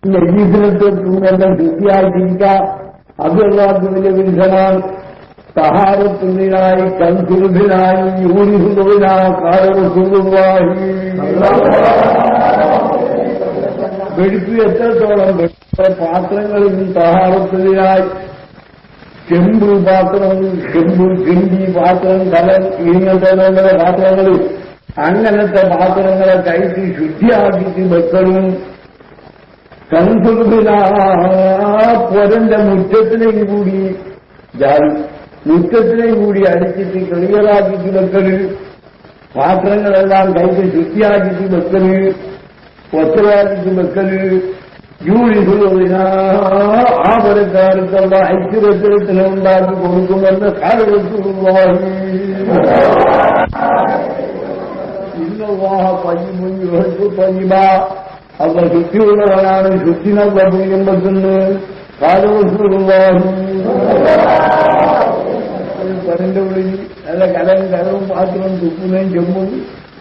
ജീവിതത്തെല്ലാം ശുദ്ധിയായിട്ടിരിക്കാം. അതുള്ളവർക്ക് വലിയ വിരുദ്ധമാണ്. സഹാരത്തുള്ളിനായി കൺസുറുഭിനായി യൂണിസുറുഭിനാ കാലസുറുവായി വെടിപ്പ് എത്രത്തോളം പാത്രങ്ങളിൽ സഹാരത്തുള്ളിനായി ചെമ്പ് പാത്രം, ചെമ്പ്, കിണ്ടി പാത്രം, കലൻ ഇങ്ങനത്തെ പാത്രങ്ങൾ, അങ്ങനത്തെ പാത്രങ്ങളെ കയറ്റി ശുദ്ധിയാക്കിയിട്ട് വെക്കലും കൺസുറുഭിനാ പൊരന്റെ മുറ്റത്തിനെയും കൂടി മുറ്റത്തിനെയും കൂടി അടിച്ചിട്ട് ക്ലിയറാക്കിയിട്ട് വെക്കല്, പാത്രങ്ങളെല്ലാം കൈക്ക് ശുദ്ധിയാക്കിയിട്ട് വെക്കല്, ഒറ്റയാക്കിയിട്ട് വെക്കല്, യൂണിഫോമിനാ ആ പരക്കാലത്തുള്ള ഐശ്വര്യത്തിന് ഉണ്ടാക്കി കൊടുക്കുമെന്ന് കാലവെച്ചുള്ളവാഹി ഇന്നവാഹ പയ്യുമുഞ്ഞു പയ്യുമ അവ ശുദ്ധിയുള്ളവനാണ്, ശുദ്ധി നല്ല പുണ്യം വെക്കുന്നു. കാലവെച്ചുള്ളവാഹി പരന്റെ ഉള്ളിൽ നല്ല കലവും പാത്രവും തുപ്പുന്നതും ചെമ്പും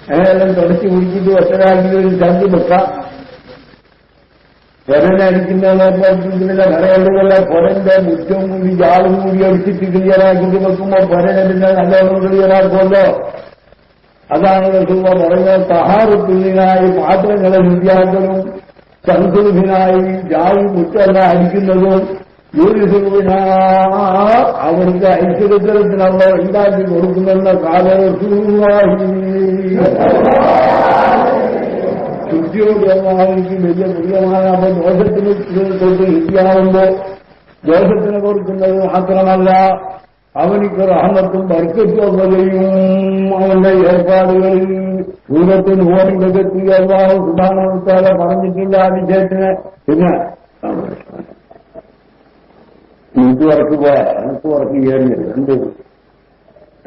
അങ്ങനെയെല്ലാം തുടച്ചു കുടിച്ചിട്ട് ഒറ്റരാക്കി ഒരു ചന്തി വെക്കാം. പൊരനടിക്കുന്നതിനെ കടകളുള്ള പൊരന്റെ മുറ്റവും കൂടി ജാളും കൂടി അടിച്ചിട്ട് ക്ലിയറാക്കിട്ട് വെക്കുമ്പോൾ പൊരനെ പിന്നെ നല്ലോണം ക്ലിയറാക്കുമല്ലോ. അതാണ് റസൂൽ പറയുന്നത്, തഹാറത്തുള്ളിനായി പാത്രങ്ങളെ ശുദ്ധിയാക്കലും സംസുഖിനായി ജാതി മുറ്റെല്ലാം അടിക്കുന്നതും യൂരിസുഖിന അവർക്ക് ഐശ്വര്യത്തിനുള്ള ഉണ്ടാക്കി കൊടുക്കുമെന്ന കാലസുഖമായി ശുദ്ധിയോട് എനിക്ക് വലിയ പ്രിയമായ അപ്പോൾ ദോഷത്തിന് തൊട്ട് ശുദ്ധിയാവുമ്പോ ദോഷത്തിന് കൊടുക്കുന്നത് മാത്രമല്ല അവനിക്ക് റഹ്മത്തും ബർക്കത്തും ചെയ്യും. അവന്റെ ഏർപ്പാടുകളിൽ ദൂരത്തിന് ഓരോ അല്ലാഹു സുബ്ഹാനഹു വ തആല പറഞ്ഞിട്ടില്ല ആ വിഷയത്തിന്. പിന്നെ എനിക്ക് ഉറക്ക് പോയാ എനിക്ക് ഉറക്ക് കയറിയത് എന്ത്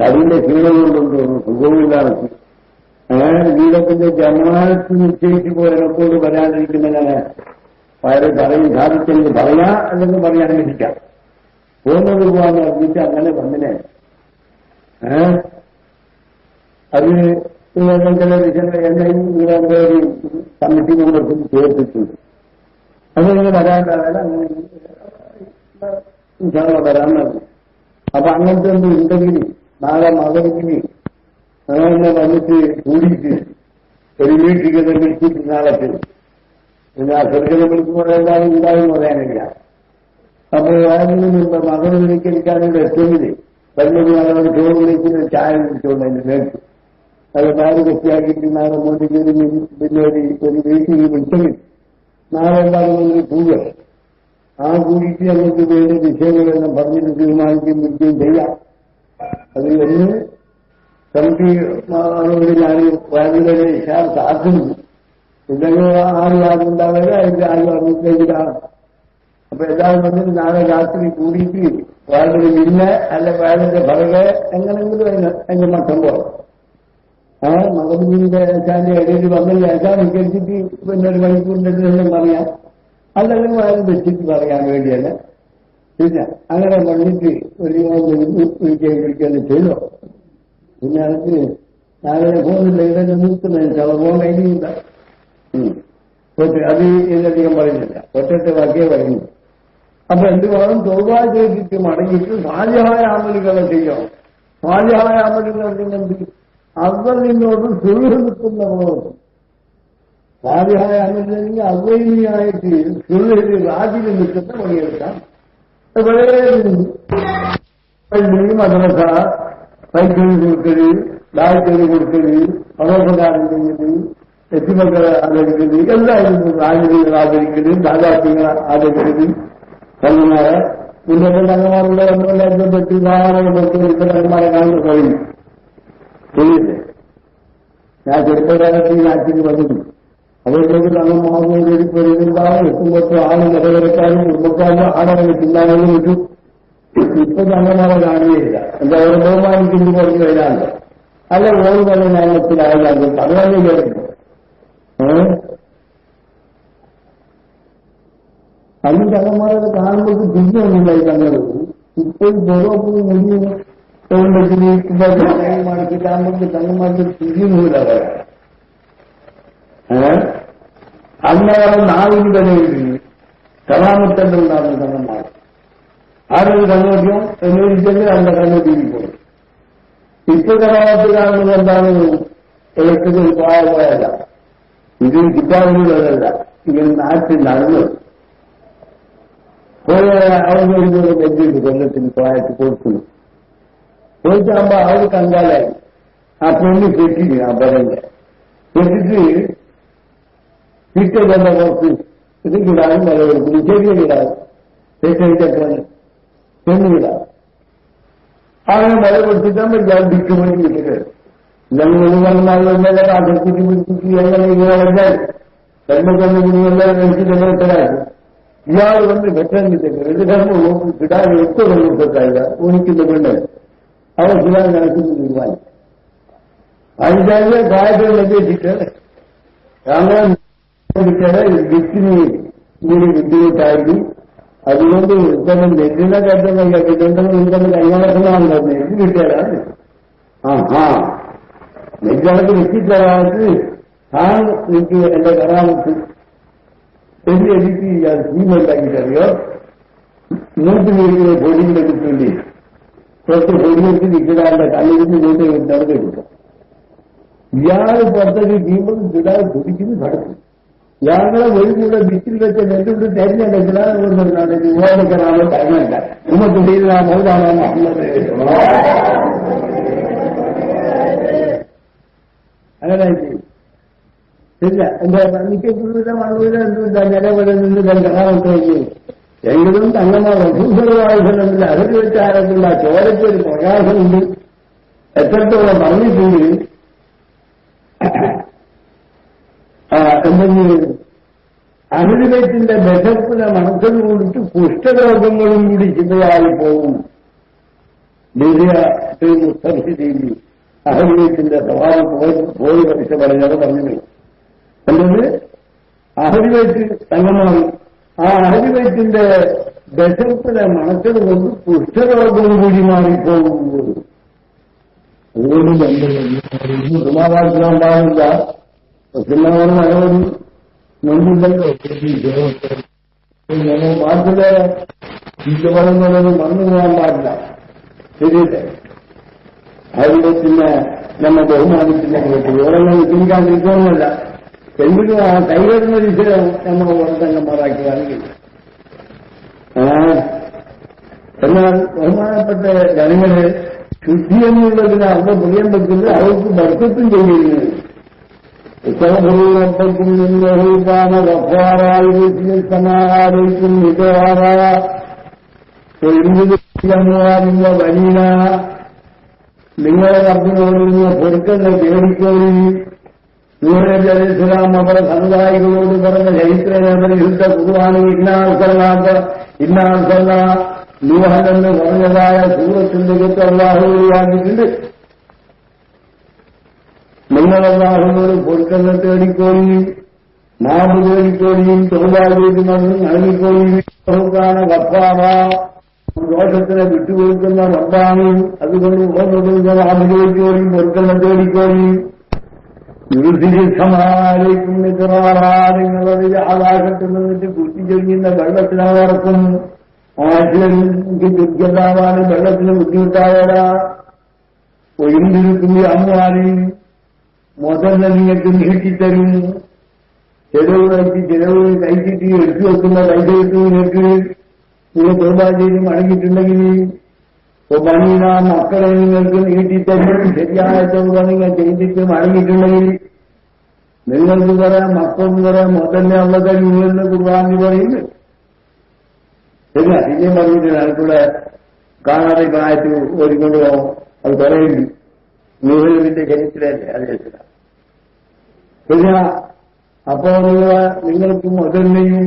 കവിന്റെ ക്ഷീണം കൊണ്ടുണ്ട് സുഖമില്ലാണ്. വീടത്തിന്റെ ജമാഅത്ത് നിശ്ചയിച്ചു പോയതിനെക്കൊണ്ട് വരാതിരിക്കുന്നതിനെ വളരെ പറയും സാധിച്ചെങ്കിൽ പറയാം, അല്ലെങ്കിൽ പറയാതിരിക്കാം. പോകുന്നത് പോകാൻ പറഞ്ഞിട്ട് അങ്ങനെ വന്നിനെ അതിന് ചില വിഷയങ്ങൾ എന്നെയും ഇവിടെ ഒരു കമ്മിറ്റി കൊണ്ടും ചേർത്തിട്ടുണ്ട്. അങ്ങനെ വരാണ്ടാവില്ല, അങ്ങനെ വരാൻ മതി. അപ്പൊ അങ്ങനത്തെ ഒന്നും ഉണ്ടെങ്കിൽ നാളെ മകനിക്ക് അങ്ങനെ വന്നിട്ട് കൂടിയിട്ട് ഒരു വീട്ടിൽ വിളിച്ചിട്ട് നാളെ പിന്നെ ആ ചെറുക്കനെ വിളിക്കുമ്പോൾ എന്തായാലും ഉണ്ടാകും പറയാനില്ല. അപ്പോൾ അതിന് മകനെ വിളിക്കാനിവിടെ എത്തുന്നില്ല. വരുന്നത് മകനോട് ചോറ് വിളിക്കുന്ന ചായ വിളിച്ചുകൊണ്ട് അതിന്റെ മേടിച്ചു അത് നാല് കൃഷിയാക്കിയിട്ട് നാളെ മോട്ടിക്ക് പിന്നെ ഒരു വീട്ടിൽ വിളിച്ചെങ്കിൽ നാളെ എന്താകുന്ന പോവുക. ആ കൂടിയിട്ട് നമുക്ക് വേണ്ട വിഷയങ്ങളെല്ലാം പറഞ്ഞിട്ട് തീരുമാനിക്കുകയും വിളിക്കുകയും ചെയ്യാം. അത് എന്ന് കമ്മിറ്റി ഞാൻ വാങ്ങിയുടെ ഇഷാർ സാധിക്കുന്നു. ഇല്ലെങ്കിൽ ആരും ആരുണ്ടാവുക അതിന്റെ ആരും അറിയിക്കാണ്. അപ്പൊ എല്ലാവരും വന്നിട്ട് നാളെ രാത്രി കൂടിയിട്ട് വാഴയുടെ മിന്നെ അല്ല വാഴയുടെ ഭറകെ എങ്ങനെങ്കിലും അതിന്റെ മട്ടം പോകാം. മകബൂലിന്റെ ഏശാന്റെ ഇടയിൽ വന്നില്ല ഏശാൻ വികരിച്ചിട്ട് പിന്നെ ഒരു മണിക്കൂറിന്റെ പറയാം, അല്ലെങ്കിൽ വാഴ വെച്ചിട്ട് പറയാൻ വേണ്ടിയല്ല. പിന്നെ അങ്ങനെ വന്നിട്ട് ഒരു വിളിക്കാൻ ചെയ്തോ. പിന്നെ എനിക്ക് നാളെ ഫോണില്ല ഇടയിൽ നിർത്തുന്ന ഫോൺ കഴിഞ്ഞില്ല. അത് ഇതിലധികം പറയുന്നില്ല, ഒറ്റ വാക്കിയെ പറയുന്നു. അപ്പൊ എന്ത് വേണം, തോബാ ചെയ്തിട്ട് മടങ്ങിയിട്ട് സാലിഹായ അമലുകളെ ചെയ്യണം. സാലിഹായ അമലുകൾ എന്ത് അവരിനോട് സുൽഹ് നിൽക്കുന്ന പ്രവർത്തനം. സാലിഹായ അമലില്ലെങ്കിൽ അവൈനിയായിട്ട് സുൽഹിൽ രാജിന് നിൽക്കുന്ന പണിയെടുക്കാം. പള്ളി, മദ്രസ, സൈക്കിൾ കൊടുക്കല്, ഡായറ്ററി കൊടുക്കല്, അവസരം ചെയ്യുന്നത്, എത്തിമക്കളെ ആദരിക്കല്, എല്ലാവരും രാജ്യങ്ങൾ ആദരിക്കല്, ദാദാത്യങ്ങളെ ആദരിക്കല്, കല്ലുമാരെ ഇന്നത്തെ തങ്ങന്മാരുടെ എല്ലാവരും തങ്ങന്മാരെ കാണുന്ന കഴിയും ചെയ്യില്ലേ. ഞാൻ ചെറുപ്പകാലത്ത് ഈ നാട്ടിൽ വന്നിട്ടുണ്ട്. അവരിലേക്ക് തങ്ങന്മാരുണ്ടാവും. എത്തുമ്പോഴത്തെ ആള് നിലവരക്കാരും കുടുംബക്കാരും ആടങ്ങനെ ചിന്താനങ്ങൾ വിട്ടു. ഇപ്പൊ തങ്ങന്മാരെ കാണുകയില്ല. എന്താ ഒരു ബഹുമാനിക്കുന്നു പറഞ്ഞു വരാണ്ട് അല്ല ഓരോ തന്നെ ന്യായത്തിലായാലും അതുതന്നെ കേൾക്കുന്നു. അതിന് തങ്ങന്മാരെ കാണുമ്പോൾ തിരിഞ്ഞൊന്നുണ്ടായി തങ്ങൾ ഇപ്പോൾ ബോധോപ്പും മുന്നിൽ മണിക്കിട്ടാകുമ്പോൾ തങ്ങന്മാർക്ക് തിരിഞ്ഞുകൂടാ. അന്നവരെ നാവിന് വിലയില്ല. കറാമത്തുണ്ടാകുന്ന കണ്ണന്മാർ ആരൊരു കണ്ണോദ്യം എന്നൊരിക്കലും അവരുടെ കണ്ണൊട്ടിയിൽ പോയി. ഇപ്പൊ കറാമത്ത് കാണുന്നത് എന്താണ്? ഇലക്ട്രിക്കൽ പോയല്ല, ഇത് കിട്ടാവുന്നതല്ല, ഇങ്ങനെ നാട്ടിൽ നടന്നു പോയ അവർക്ക് ഒരു ബെഞ്ചിട്ട് കൊല്ലത്തിന് പോയിട്ട് കൊടുക്കുന്നു. പോയിട്ടാകുമ്പോ അവർ കണ്ടാലായി ആ പെണ്ണ് കെട്ടിന് ആ ബലന്റെ കെട്ടിട്ട് കിട്ടുന്ന പുറത്ത് ഇത് കിടാനും വില കൊടുക്കുന്നു. ചെറിയ കിടാവും തെറ്റെടുത്തൊക്കെ പെണ്ണ് കിടാവും അങ്ങനെ വില കൊടുത്തിട്ടാകുമ്പോ ഞാൻ വിട്ടുമണി കിട്ടുക ഞങ്ങൾ അതിർത്തിക്ക് പിടിച്ചിട്ട് എങ്ങനെ ഇങ്ങനെ വന്നാൽ കർമ്മക്കൊന്നെല്ലാം മനസ്സിലെത്തരാകും. ഇയാൾ വന്ന് വെട്ടാനിട്ടേക്ക് ഇത് കർമ്മ കിടാൻ ഒറ്റ കൊണ്ടിട്ടായില്ല ഓണിക്കുന്ന പെണ്ണ് അവർ കിടാൻ നടക്കുന്ന തീരുമാനം അതിന്റെ കാര്യങ്ങൾ വെച്ചിട്ട് അങ്ങനെ വിറ്റിന് ഇങ്ങനെ ബുദ്ധിമുട്ടായി. അതുകൊണ്ട് ഇത്തരം നെല്ലിനെ കയറ്റുന്ന കിട്ടുന്നത് ഇത്തരം കൈമാറണമെന്ന് നെല്ല് കിട്ടിയാലാണ് നെല്ലണക്ക് വിറ്റിത്തരാത്ത് ആ എനിക്ക് എന്റെ കറാമത്ത് എന്റെ എനിക്ക് ജീവനുണ്ടാക്കിയിട്ടറിയോ 100 മീറ്റർ പൊടിയുടെ കിട്ടേണ്ടി കുറച്ച് പൊടിയെടുത്ത് നിൽക്കുന്നതിന്റെ കല്ലിരുന്ന് വീട്ടിൽ നടന്നു കിട്ടും. ഇയാൾ പുറത്തേക്ക് ജീവൻ കിടാൻ കുടിക്കുന്നു കടക്കും. ഇയാളെ ഒരു കൂടെ വിറ്റിൽ വെച്ച നെല്ലുകൊണ്ട് തരുന്നുണ്ട് കിടാൻ ഓടിക്കണോ തരുന്നുണ്ട് നമുക്ക് ചെയ്ത മൗതാണോ മുഹമ്മദ് അങ്ങനെ ഇല്ല. എന്താ പണിക്കുള്ള മണ്ണൂര എന്തുമില്ല നിലവിടെ നിന്ന് കഥാമത്തേക്ക് എങ്കിലും തങ്ങന്മാർ വധൂസരവായുധമില്ല അതൊക്കെ വെച്ച് ആരത്തില്ല ചോരയ്ക്ക് ഒരു പ്രകാശമുണ്ട്. എത്രത്തോളം പറഞ്ഞിട്ടുണ്ട് എന്തെങ്കിലും അഹിർവേദത്തിന്റെ ബെസപ്പിനെ മനസ്സിൽ കൊടുത്ത് കുഷ്ഠരോഗങ്ങളും കൂടി ചിന്തയായി പോകും. മുസ്തഫി അഹിർവേദത്തിന്റെ സ്വഭാവം പോയി പഠിച്ച പറഞ്ഞത് പറഞ്ഞു എന്തെന്ന് അഹിർവേദ് തങ്ങന്മാർ ആ അഹിർവേദത്തിന്റെ ബെസപ്പിനെ മനസ്സിൽ കൊണ്ട് കുഷ്ഠരോഗം കൂടി മാറിപ്പോകുമ്പോൾ അതുകൊണ്ട് സമാധാനിക്കാൻ പാടില്ല. മുസ്ലിമാണ് അനവധി മുൻപില്ലല്ലോ പാട്ടില് ഇത് പറയുന്നത് മറന്നു പോകാൻ പാടില്ല. ശരിയല്ലേ? അതിന്റെ പിന്നെ നമ്മെ ബഹുമാനിച്ചില്ല ഓരോ ചിന്തിക്കാൻ നിൽക്കണമെന്നല്ല. എങ്കിലും ആ കൈവരുന്ന വിഷയം നമ്മൾ ഓരോത്തങ്ങന്മാരാക്കുകയാണെങ്കിൽ എന്നാൽ ബഹുമാനപ്പെട്ട ജനങ്ങളെ ശുദ്ധിയെന്നുള്ളതിന് അവരുടെ പ്രിയം വെക്കുന്നത് അവർക്ക് ബർക്കത്തും ചെയ്യുന്നത് ഉത്തരഭൂരപ്പക്കും നിന്നഹൂപാന വഫാറായിരിക്കും സമാഹാരിക്കും മികവാറ തൊഴിലിന്റെ വലീന നിങ്ങളെ റബ്ബിനോട് നിന്ന് പൊറുക്കുന്ന പേടിക്കോളി. നൂഹ് അലൈഹിസ്സലാം അവരുടെ സമുദായികളോട് പറഞ്ഞ ചരിത്രവിശുദ്ധ ഖുർആൻ ഇന്നാർസൽനാ നൂഹൻ എന്ന് പറഞ്ഞതായ സൂറത്തിന്റെ കുറിച്ച് അല്ലാഹു ഒഴിവാക്കിയിട്ടുണ്ട്. നിങ്ങളല്ലാഹുവിനോട് പൊറുക്കുന്ന തേടിക്കോളി, മാപ്പ് തേടിക്കോളിയും തൊഴിലാളികൾക്ക് നൽകിക്കോളിയും ഗഫാറ ദോഷത്തിനെ വിട്ടുകൊടുക്കുന്ന റബ്ബാണ്. അതുകൊണ്ട് മാപ്പ് ചോദിക്കോളിയും പൊറുക്കുന്ന തേടിക്കോളിയും യുദ്ധമാലേക്കും നിങ്ങളത് ആകാശത്തിൽ നിന്നിട്ട് കുത്തിച്ചൊരിയുന്ന വെള്ളത്തിനവർക്കും ആശയക്ക് ദുർഗതാവാണ് വെള്ളത്തിന് ബുദ്ധിമുട്ടാവരാ ഒഴിഞ്ഞിരിക്കുന്ന അമ്മാരി മുതൽ നിങ്ങൾക്ക് നീട്ടിത്തരും. ചെലവ് കഴിച്ചിട്ട് എടുത്തു വെക്കുന്ന പൈസ കിട്ടുന്നതിനൊക്കെ നിങ്ങൾ തോന്നാചേരി മടങ്ങിയിട്ടുണ്ടെങ്കിൽ പണീന മക്കളെ നിങ്ങൾക്ക് നീട്ടിത്തരും. ശരിയായ തോന്നുക നിങ്ങൾ ചെയ്തിട്ട് മടങ്ങിയിട്ടുണ്ടെങ്കിൽ നിങ്ങൾക്ക് പറയാം മക്കളും പറയാം മുതലിനെ ഉള്ളത് നിങ്ങളെന്ന് കുർബാനി പറയുന്നു. ശരിയാ ഇനിയും പറഞ്ഞിട്ട് ഞങ്ങൾക്കൂടെ കാണാതെ കാറ്റ് ഓടിക്കൊണ്ടു പോകും. അത് പറയുന്നു നൂഹുവിന്റെ ചരിത്രമല്ലേ അറിയത്തില്ല. പിന്നെ അപ്പോ നിങ്ങൾക്ക് മുതലിനെയും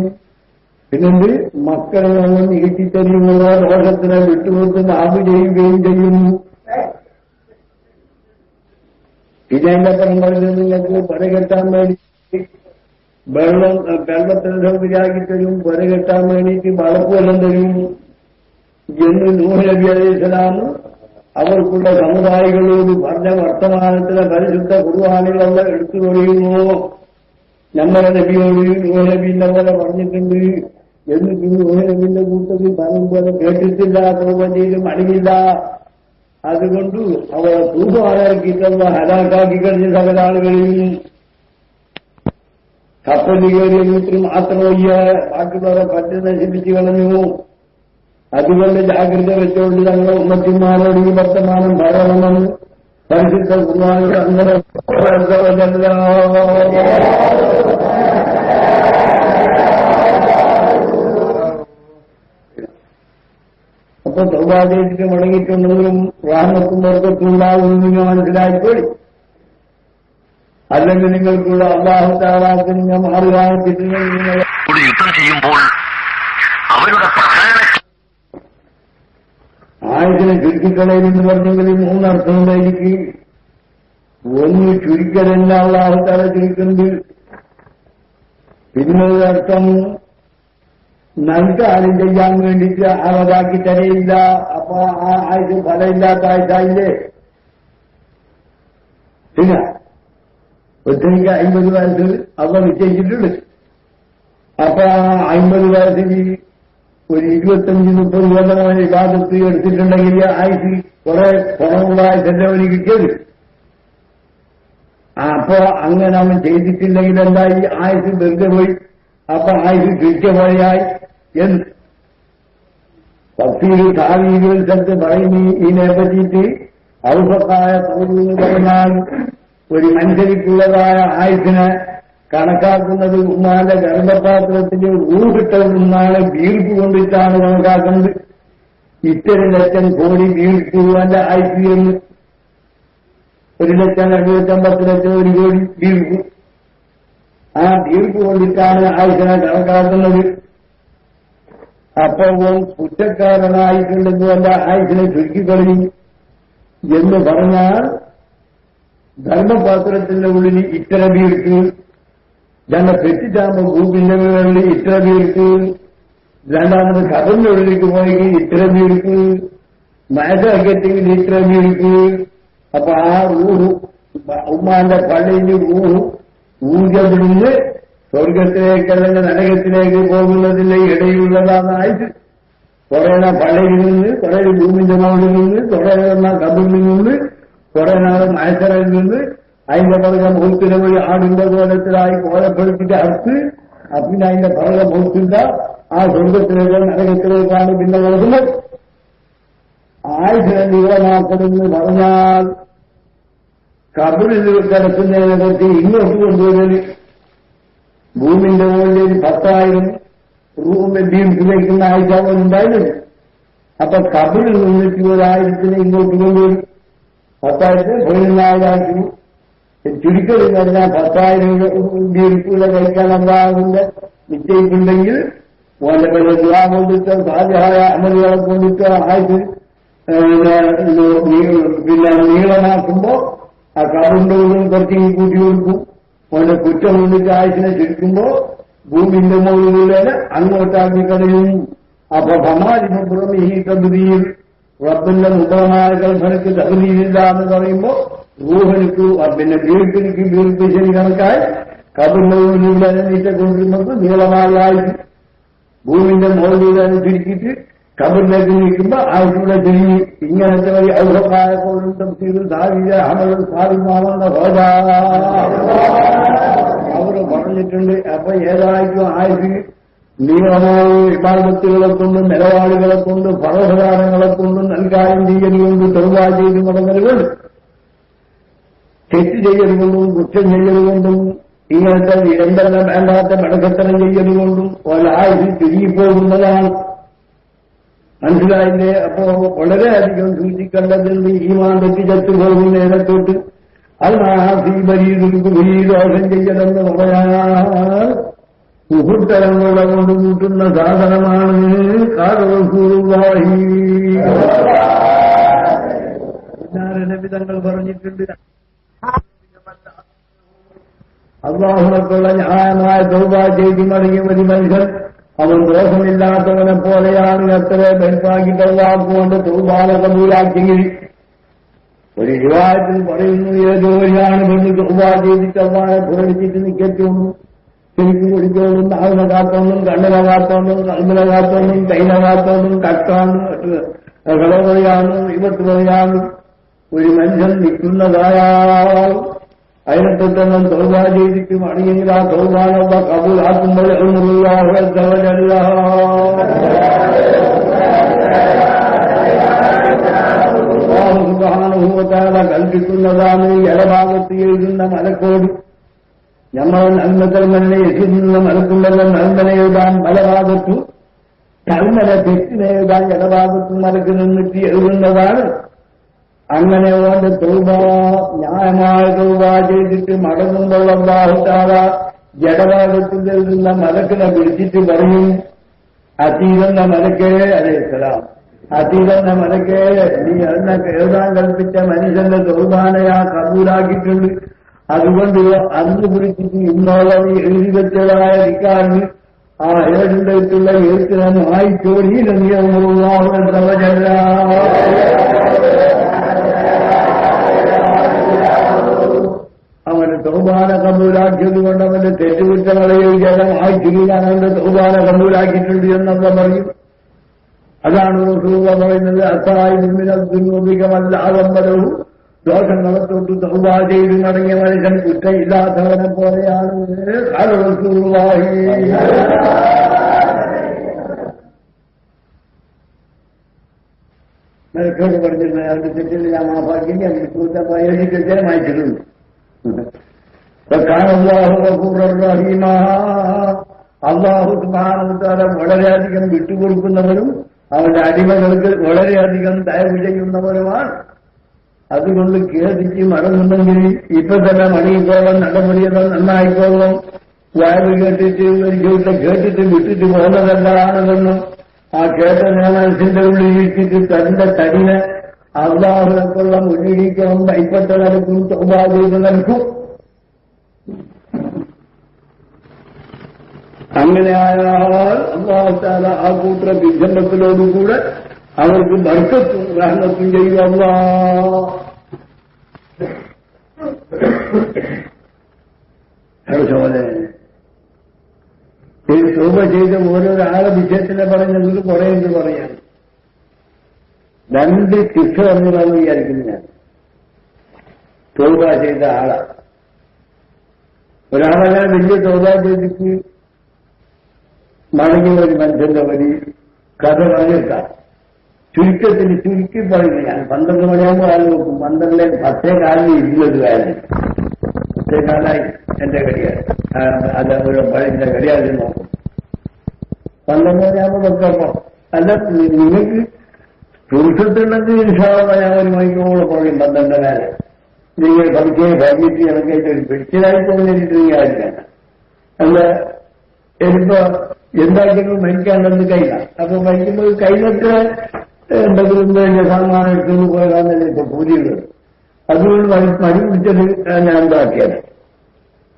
പിന്നെന്ത് മക്കളെ നീട്ടിത്തരിയുമ്പോൾ ദോഷത്തിനെ വിട്ടുകൊടുത്ത് ആവ് ചെയ്യുകയും ചെയ്യുന്നു. പിന്നെ എന്റെ പണം പറഞ്ഞ് നിങ്ങൾക്ക് പുരകെട്ടാൻ വേണ്ടി വെള്ളത്തിന് സൗകര്യമാക്കി തരും, പുരകെട്ടാൻ വേണ്ടിയിട്ട് വളപ്പുവെല്ലാം തരും എന്ന് നൂഹ് നബി അലൈഹിസ്സലാം അവർക്കുള്ള സമുദായികളോട് പറഞ്ഞ വർത്തമാനത്തിലെ പരിശുദ്ധ ഖുർആനിലുള്ള എടുത്തു പറയുന്നു. നമ്മുടെ നബിയോട് നൂഹ് നബിന്റെ പോലെ പറഞ്ഞിട്ടുണ്ട്. എന്ന് നൂഹിന്റെ കൂട്ടത്തിൽ പറയുമ്പോൾ കേട്ടിട്ടില്ല, തൗബയിലും അണിയില്ല. അതുകൊണ്ട് അവരെ തൂഫാനിറക്കിയിട്ടുള്ള ഹലാക്കാക്കി കഴിഞ്ഞ സകല ആളുകളെയും കപ്പലിൽ കയറിയ വീട്ടിൽ മാത്രമല്ല ബാക്കിയുള്ളവരെ പറ്റി നശിപ്പിച്ചു കളഞ്ഞു. അതുകൊണ്ട് ജാഗ്രത വെച്ചുകൊണ്ട് ഞങ്ങൾ ഉമ്മത്തിമാരോട് ഈ വർത്തമാനം പറയണമെന്ന് പരിശുദ്ധ ഖുർആനിൽ അങ്ങനെ അപ്പൊ സൗഭാഗ്യത്തിന് മുടങ്ങിയിട്ടുണ്ടെങ്കിലും റാഹത്തും വർക്കത്തും ഉണ്ടാകുമെന്ന് നിങ്ങൾ മനസ്സിലാക്കിക്കോളി. അല്ലെങ്കിൽ നിങ്ങൾക്കുള്ള അല്ലാഹു തആലാക്ക് നിങ്ങൾ മാറുകാണിച്ചിട്ടുണ്ടെങ്കിൽ യുദ്ധം ചെയ്യുമ്പോൾ അവരുടെ ആയതിനെ ചുരുക്കിക്കളയെന്ന് പറഞ്ഞെങ്കിൽ മൂന്നർത്ഥമുണ്ടായിരിക്കും. ഒന്ന് ചുരുക്കലല്ല അല്ലാഹു തആല ചുരുക്കുന്നത്. പിന്നൊരർത്ഥം നൽകാനും ചെയ്യാൻ വേണ്ടിയിട്ട് അവതാക്കി തരയില്ല. അപ്പൊ ആ ആയുസ് ഫലമില്ലാത്ത ആയുസായില്ലേ. പിന്നെ ഒറ്റയ്ക്ക് 50 വയസ്സ് അവ നിശ്ചയിച്ചിട്ടുണ്ട്. അപ്പൊ ആ 50 വയസ്സിൽ ഒരു 25-30 കൊല്ലമായ വിവാദത്ത് എടുത്തിട്ടുണ്ടെങ്കിൽ ആയുസ് കുറെ കുറവുള്ള ആയുസല്ലേ അവന് കിട്ടിയത്. അപ്പൊ അങ്ങനെ അവൻ ചെയ്തിട്ടില്ലെങ്കിൽ എന്തായി? ആയുസ് വെറുതെ പോയി. അപ്പൊ ആയുസ് തിരിച്ചു പോയായി എന്ന് ഭക്തിയിൽ സാമീകൾ സ്ഥലത്ത് പറയുന്നു. ഇതിനെ പറ്റിയിട്ട് ഔസത്തായ തോന്നുന്നു പറഞ്ഞാൽ ഒരു മനുഷ്യർക്കുള്ളതായ ആയുസിനെ കണക്കാക്കുന്നത് ഉമ്മാന്റെ ഗർഭപാത്രത്തിന്റെ റൂഹിട്ടതിൽ നിന്നാണ് വീർപ്പ് കൊണ്ടിട്ടാണ് കണക്കാക്കുന്നത്. ഇത്തരം ലക്ഷം കോടി വീർപ്പ് അവന്റെ ആയുസ് എന്ന് 1 ലക്ഷം 2 ലക്ഷം 10 ലക്ഷം 1 കോടി വീർപ്പ്. ആ വീർപ്പ് കൊണ്ടിട്ടാണ് ആയുസിനെ കണക്കാക്കുന്നത്. അപ്പോൾ കുറ്റക്കാരനായിട്ടുണ്ടെന്ന് വല്ല ആയുസിനെ ചുരുക്കിക്കളയും എന്ന് പറഞ്ഞാൽ ധർമ്മപാത്രത്തിന്റെ ഉള്ളിൽ ഇത്ര വീർക്ക്, ഞങ്ങൾ പെറ്റിട്ടാകുമ്പോ ഭൂമിന്റെ മുകളിൽ ഇത്ര വീർക്ക്, രണ്ടാമത് കടലിന്റെ ഉള്ളിലേക്ക് പോയെങ്കിൽ ഇത്ര വീർക്ക്, മഴക്കെട്ടെങ്കിൽ ഇത്ര വീർക്ക്. അപ്പൊ ആ റൂഹ് ഉമ്മാന്റെ പള്ളിയിൽ റൂഹ് ഊർജത്തിൽ നിന്ന് സ്വർഗത്തിലേക്ക് അല്ലെങ്കിൽ നരകത്തിലേക്ക് പോകുന്നതിന്റെ ഇടയിലുള്ളതാണ് ആയുസ്. കുറെ നാൾ പള്ളിയിൽ നിന്ന്, കുറെ ഭൂമിന്റെ മുകളിൽ നിന്ന്, കുറെ നാൾ കബറിൽ നിന്ന്, കുറെ നാൾ മത്സരയിൽ നിന്ന്, അതിന്റെ പുറകെ മുഖത്തിന് വഴി ആടിന്റെ കോലത്തിലായി കോലപ്പെടുത്തിട്ട് അടുത്ത് പിന്നെ അതിന്റെ പുറകെ മുഖത്തില്ല ആ സ്വർഗത്തിലേക്ക് നരകത്തിലേക്കാണ് പിന്നെ നടക്കുന്നത്. ആയുസിനെ നീളമാക്കണമെന്ന് പറഞ്ഞാൽ കബറിൽ കിടക്കുന്നതിനെ പറ്റി ഇങ്ങോട്ട് കൊണ്ടുവരുന്നത് ഭൂമിന്റെ മുകളിൽ 10,000 റൂമിന്റെ വീട്ടിലേക്കുന്ന ആഴ്ച ഉണ്ടായിരുന്നു. അപ്പൊ കബറിൽ നിന്നിട്ട് 1,000 ഇങ്ങോട്ട് കൊണ്ടുവരും. 10,000 14,000 ചുരുക്കത്തിൽ പറഞ്ഞാൽ 10,000 വീർപ്പുകളെ കഴിക്കാൻ എന്താകുന്ന നിശ്ചയിച്ചിട്ടുണ്ടെങ്കിൽ ഓന്റെ പേര് ദുആ കൊണ്ടിട്ട് സാധ്യമായ അമലുകളെ കൊണ്ടിട്ട് ആയുസ് പിന്നെ നീളമാക്കുമ്പോ ആ കബറിന്റെ ഉള്ളിൽ കുറച്ച് കൂട്ടി കൊടുക്കും. ഓന്റെ കുറ്റം കൊണ്ടിട്ട് ആയുസിനെ ചുരുക്കുമ്പോ ഭൂമിന്റെ മുകളിലൂടെ അങ്ങോട്ടാക്കി കളയും. അപ്പൊ ഭമാരിപുറം ഈ കബുതിയിൽ റബ്ബിന്റെ മുഖമായ കൽപ്പനക്ക് തകലീലില്ല എന്ന് പറയുമ്പോ റൂഹനിക്ക് പിന്നെ വീർപ്പിനിക്ക് വീർപ്പ് ശരി കണക്കായി കബറിന്റെ മുകളിലൂടെ നീട്ടിക്കൊണ്ടിരുന്നത് നീളമായ ആയുസ്. ഭൂമിന്റെ മുകളിലൂടെ ചുരുക്കിയിട്ട് കബറിലേക്ക് നീക്കുമ്പോ ആയുസിലൂടെ തിരിഞ്ഞ് ഇങ്ങനത്തെ വഴി ഔഹമായ കോളും തഫ്സീറും സാരിയ അമലും സാരിമാവുന്ന ഹോജ അവർ പറഞ്ഞിട്ടുണ്ട്. അപ്പൊ ഏതായിട്ടും ആയുസ് നിയമമായ വിഭാഗത്തുകളെ കൊണ്ടും നിലപാടുകളെ കൊണ്ടും പർവ്വതാരങ്ങളെ കൊണ്ടും നൽകാനും ചെയ്യലുകൊണ്ടും തെളിവാ ചെയ്ത് നടന്നതുകൊണ്ട് തെറ്റ് ചെയ്യലുകൊണ്ടും കുറ്റം ചെയ്യലുകൊണ്ടും ഇങ്ങനത്തെ എന്തെല്ലാം വേണ്ടാത്ത മടക്കത്തരം ചെയ്യലുകൊണ്ടും ഒരായുസ് തിരിగిപ്പോകുന്നതാണ്. മനസ്സിലായില്ലേ? അപ്പോ വളരെയധികം സൂചിക്കേണ്ടതുണ്ട്. ഈമാൻ തെറ്റി ചത്തുപോകുന്നതിനെ തൊട്ട് ദോഷം ചെയ്യലെന്ന് പറയാൻ സുഹൃത്തരങ്ങളെ കൊണ്ട് കൂട്ടുന്ന സാധനമാണ് നബിതങ്ങൾ പറഞ്ഞിട്ടുണ്ട്. അല്ലാഹുവിനുള്ള ന്യായമായ തൗബ ചെയ്ത് മടങ്ങിയ ഒരു മനുഷ്യൻ അവൻ ദോഷമില്ലാത്തവനെ പോലെയാണ്. എത്ര ബെൽപ്പാക്കിട്ടല്ലാക്കുകൊണ്ട് തൗബാല കബൂലാക്കിയെങ്കിൽ ഒരു റിവായത്തിൽ പറയുന്നു ഏതോരെയാണ് വന്ന് തൗബ ചെയ്തിട്ട് അള്ളാഹെ പുറടിച്ചിട്ട് നിൽക്കറ്റുള്ളൂ. ശരിക്കും കുടിക്കോളും, നാവിനെ കാത്തോണ്ടും, കണ്ണിനെ കാത്തോണ്ടും, കൽമിനെ കാത്തോണ്ടും, കൈനെ കാത്തോണ്ടും, കക്കാനും, കളവറിയാനും, ഇവത്ത് പറയാനും ഒരു മനുഷ്യൻ നിൽക്കുന്നതായാൽ അതിനെ തൊട്ടൊന്നും തൗബ ചെയ്തിട്ട് മണിയെങ്കിൽ ആ തൗബാനുള്ള കബൂലാക്കുമ്പോൾ കൽപ്പിക്കുന്നതാണ് ഇടഭാഗത്ത് എഴുതുന്ന മലക്കോട്. നമ്മൾ നന്മകർമ്മനെ എഴുതുന്ന മലക്കുണ്ടല്ലോ, നന്മനെ എഴുതാൻ മലഭാഗത്തു, കൽമന തെറ്റിനെ എഴുതാൻ ഇടഭാഗത്തും മലക്ക് നിന്നിട്ട് എഴുതുന്നതാണ്. അങ്ങനെ ഓന്റെ തൗബ ന്യായമായ തൗബ ചെയ്തിട്ട് മടങ്ങുമ്പോൾ അല്ലാഹു തആല ജഡഭാഗത്തിൽ എഴുതുന്ന മലക്കിനെ വിളിച്ചിട്ട് പറയും, അതീതെന്ന മലക്കേ അലൈഹിസ്സലാം, അതീതെന്ന മലക്കേ, നീ എഴുതാൻ കൽപ്പിച്ച മനുഷ്യന്റെ തൗബാനയാ കബൂലാക്കിയിട്ടുണ്ട്. അതുകൊണ്ട് അന്ന് പിടിച്ചിട്ട് ഇന്നോളം എഴുതി വെച്ചതായ റിക്കാർഡ് ആ ഏഴുണ്ടായിട്ടുള്ള എഴുത്തിനെ വായിച്ചോടി നിയമമുള്ള അവന് തൗബാന കബൂലാക്കിയത് കൊണ്ട് അവന്റെ തെറ്റുകുറ്റങ്ങളെ വായിച്ചിരിക്കാൻ അവന്റെ തൗബാന കബൂലാക്കിയിട്ടുണ്ട് എന്നൊക്കെ പറയും. അതാണ് റസൂലുള്ളാഹി പറയുന്നത്, അത്തായി മുമ്പിനല്ലാതമ്പലവും ദോഷങ്ങളെ തൊട്ട് തൗബ ചെയ്ത് മടങ്ങിയ മനുഷ്യൻ കുറ്റമില്ലാത്തവനെ പോലെയാണ്. റസൂലുള്ളാഹി നിനക്കോട് പറഞ്ഞിരുന്നു, അവരുടെ തെറ്റിൽ ഞാൻ മാഫാക്കി എനിക്ക് തെറ്റിനെ വായിച്ചിട്ടുണ്ട്. അല്ലാഹു സുബ്ഹാനഹു വ തആല വളരെയധികം വിട്ടുകൊടുക്കുന്നവരും അവന്റെ അടിമകൾക്ക് വളരെയധികം ദയവ് ചെയ്യുന്നവരുമാണ്. അതുകൊണ്ട് കേട്ടിട്ട് മടങ്ങുന്നെങ്കിൽ ഇപ്പൊ തന്നെ മണിയിക്കോളം നടപടിയെല്ലാം നന്നായിക്കോളം വയറ് കേട്ടിട്ട് ഒരിക്കലും കേട്ടിട്ട് വിട്ടിട്ട് പോകുന്നതല്ലാണെന്നും ആ കേട്ട മനസ്സിന്റെ ഉള്ളിൽ ഇട്ടിട്ട് തന്റെ തടിനെ അള്ളാഹുനക്കുള്ള മുന്നിരിക്കണം ഭയപ്പെട്ട നടക്കും, തൗബ ചെയ്ത് നടക്കും. അങ്ങനെയായാൽ അല്ലാഹു തആല ആ കൂട്ട വിജയത്തിലോടുകൂടെ അവർക്ക് ബർക്കത്തും റഹ്മത്തും ചെയ്യും. ഈ തൗബ ചെയ്ത ഓരോരാളെ വിജയത്തിനെ പറഞ്ഞെങ്കിൽ കുറെ എന്ന് പറയാൻ രണ്ട് ശിക്ഷ വന്നതാണെന്ന് വിചാരിക്കുന്നു ഞാൻ. തൗബ ചെയ്ത ആളാ ഒരാളങ്ങനെ വലിയ തൗബ ചെയ്തിട്ട് മടങ്ങിയ ഒരു മനുഷ്യന്റെ വരി കഥ പറഞ്ഞിട്ടാണ്. ചുരുക്കത്തിൽ ചുരുക്കി പറയുന്നു ഞാൻ. 12 മണിയാകുമ്പോൾ ആൾ നോക്കും, 12 10 ഇരുന്നത് കാര്യം 10 എന്റെ ഘടിയാൽ അത് ഒരു പഴയ ഘടിയാൽ നോക്കും. 12 മണിയാകുമ്പോൾ നോക്കുമ്പോൾ അല്ല നിങ്ങൾക്ക് പുരുഷത്തുണ്ടെങ്കിൽ ഇൻഷാഅല്ലാഹ് ഞാൻ ഒരു മണിക്കൂറോളം പറയും 12 നിങ്ങൾ പഠിക്കുകയും ഭയന്നിട്ട് ഇറങ്ങിയിട്ട് ഒരു പിടിച്ചതായി തോന്നിയിട്ട് നീ ആയിരിക്കണം. അല്ല എനിപ്പോ എന്താണെങ്കിലും മരിക്കാണ്ടെന്ന് കൈല. അപ്പൊ മരിക്കുമ്പോൾ കൈലൊക്കെ എന്തെങ്കിലും സമ്മാനം എടുത്തു പോയതാന്നല്ലേ ഇപ്പൊ പൂരിയുള്ളത്. അതുകൊണ്ട് മടി പിടിച്ചത് ഞാൻ എന്താക്കിയത്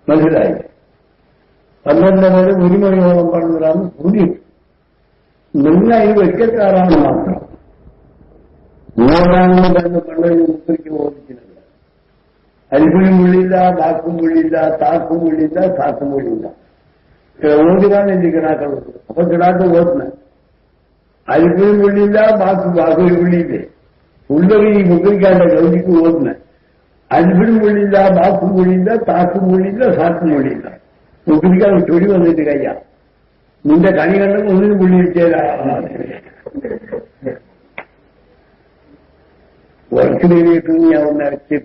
മനസ്സിലായി. 12 വരെ 1 മണിയോളം പറഞ്ഞതാണ് പൂരി. നിങ്ങൾ ഈ വെക്കക്കാരാണ് മാത്രം. മൂന്നാമത് തന്നെ പണ്ടതിന് മുസ്ലിക്ക് ബോധിക്കുന്നില്ല. അരിപ്പും പുള്ളിയില്ല, ബാക്കും പുള്ളിയില്ല, താക്കും പുള്ളിയില്ല, സാക്കും പുള്ളിയില്ല. ഓടിതാണ് എന്റെ കിടാക്കളുള്ളത്. അപ്പൊ കിടാക്ക ഓടുന്ന അരിപ്പും പുള്ളിയില്ല, ബാക്കൊരു പുള്ളിയില്ലേ. ഉള്ളൊരു ഈ മുസ്ലിക്കാരുടെ ഗൗരിക്ക് ഓടുന്ന അരിപ്പും പുള്ളിയില്ല, ബാക്കും പുള്ളിയില്ല, താക്കും പുള്ളിയില്ല, സാക്കും പുള്ളിയില്ല. മുസ്ലിക്കാർ ചൊടി വന്നിട്ട് കയ്യാ നിന്റെ കണി കണ്ടെങ്കിൽ ഒന്നിനും പുള്ളി വെച്ചേരാ. വർക്കിലേക്ക് ഞാൻ ഒന്ന് ഇറക്കി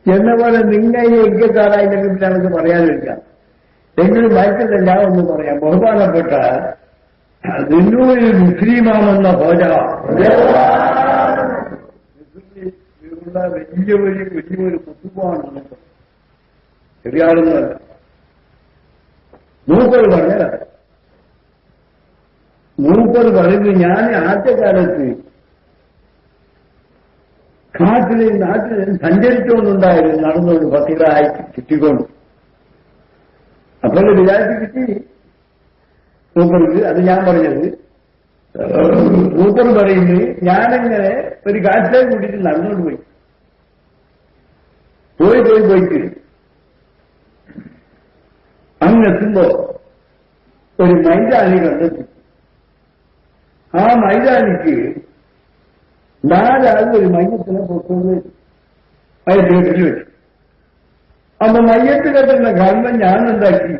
എന്ന പോലെ നിങ്ങൾ ഈ യജ്ഞക്കാരായില്ലെങ്കിൽ പിന്നെ നമുക്ക് പറയാതിരിക്കാം. എങ്കിലും വായിച്ചിട്ട് ഞാൻ ഒന്ന് പറയാം. ബഹുമാനപ്പെട്ട ദിന്നൂരിൽ മുസ്ലിമാമെന്ന ഹോജ വലിയൊരു കുത്തുബാണ്. ശരിയാണെന്നല്ല മൂപ്പര് പറഞ്ഞത്. മൂപ്പര് പറയുന്നത് ഞാൻ ആദ്യകാലത്ത് നാട്ടിൽ സഞ്ചരിച്ചുകൊണ്ടുണ്ടായിരുന്നു, നടന്നുകൊണ്ട് ഫക്കീറായി ചുറ്റിക്കൊണ്ട്. അപ്പോൾ വിചാരിച്ച് കിട്ടി മൂപ്പർക്ക്. അത് ഞാൻ പറഞ്ഞത്. മൂപ്പർ പറയുന്നത് ഞാനിങ്ങനെ ഒരു കാറ്റിലേക്ക് കൂട്ടിയിട്ട് നടന്നുകൊണ്ട് പോയിട്ട് അങ്ങെത്തുമ്പോ ഒരു മൈതാനി കണ്ടെത്തി. ആ മൈതാനിക്ക് 4 ആൾ ഒരു മയ്യത്തിനെ പൊട്ടുന്നത് അതിന്റെ വീട്ടിൽ വെച്ചു. അപ്പൊ മയ്യത്ത് കെട്ടുന്ന കാരണം ഞാൻ എന്താക്കി,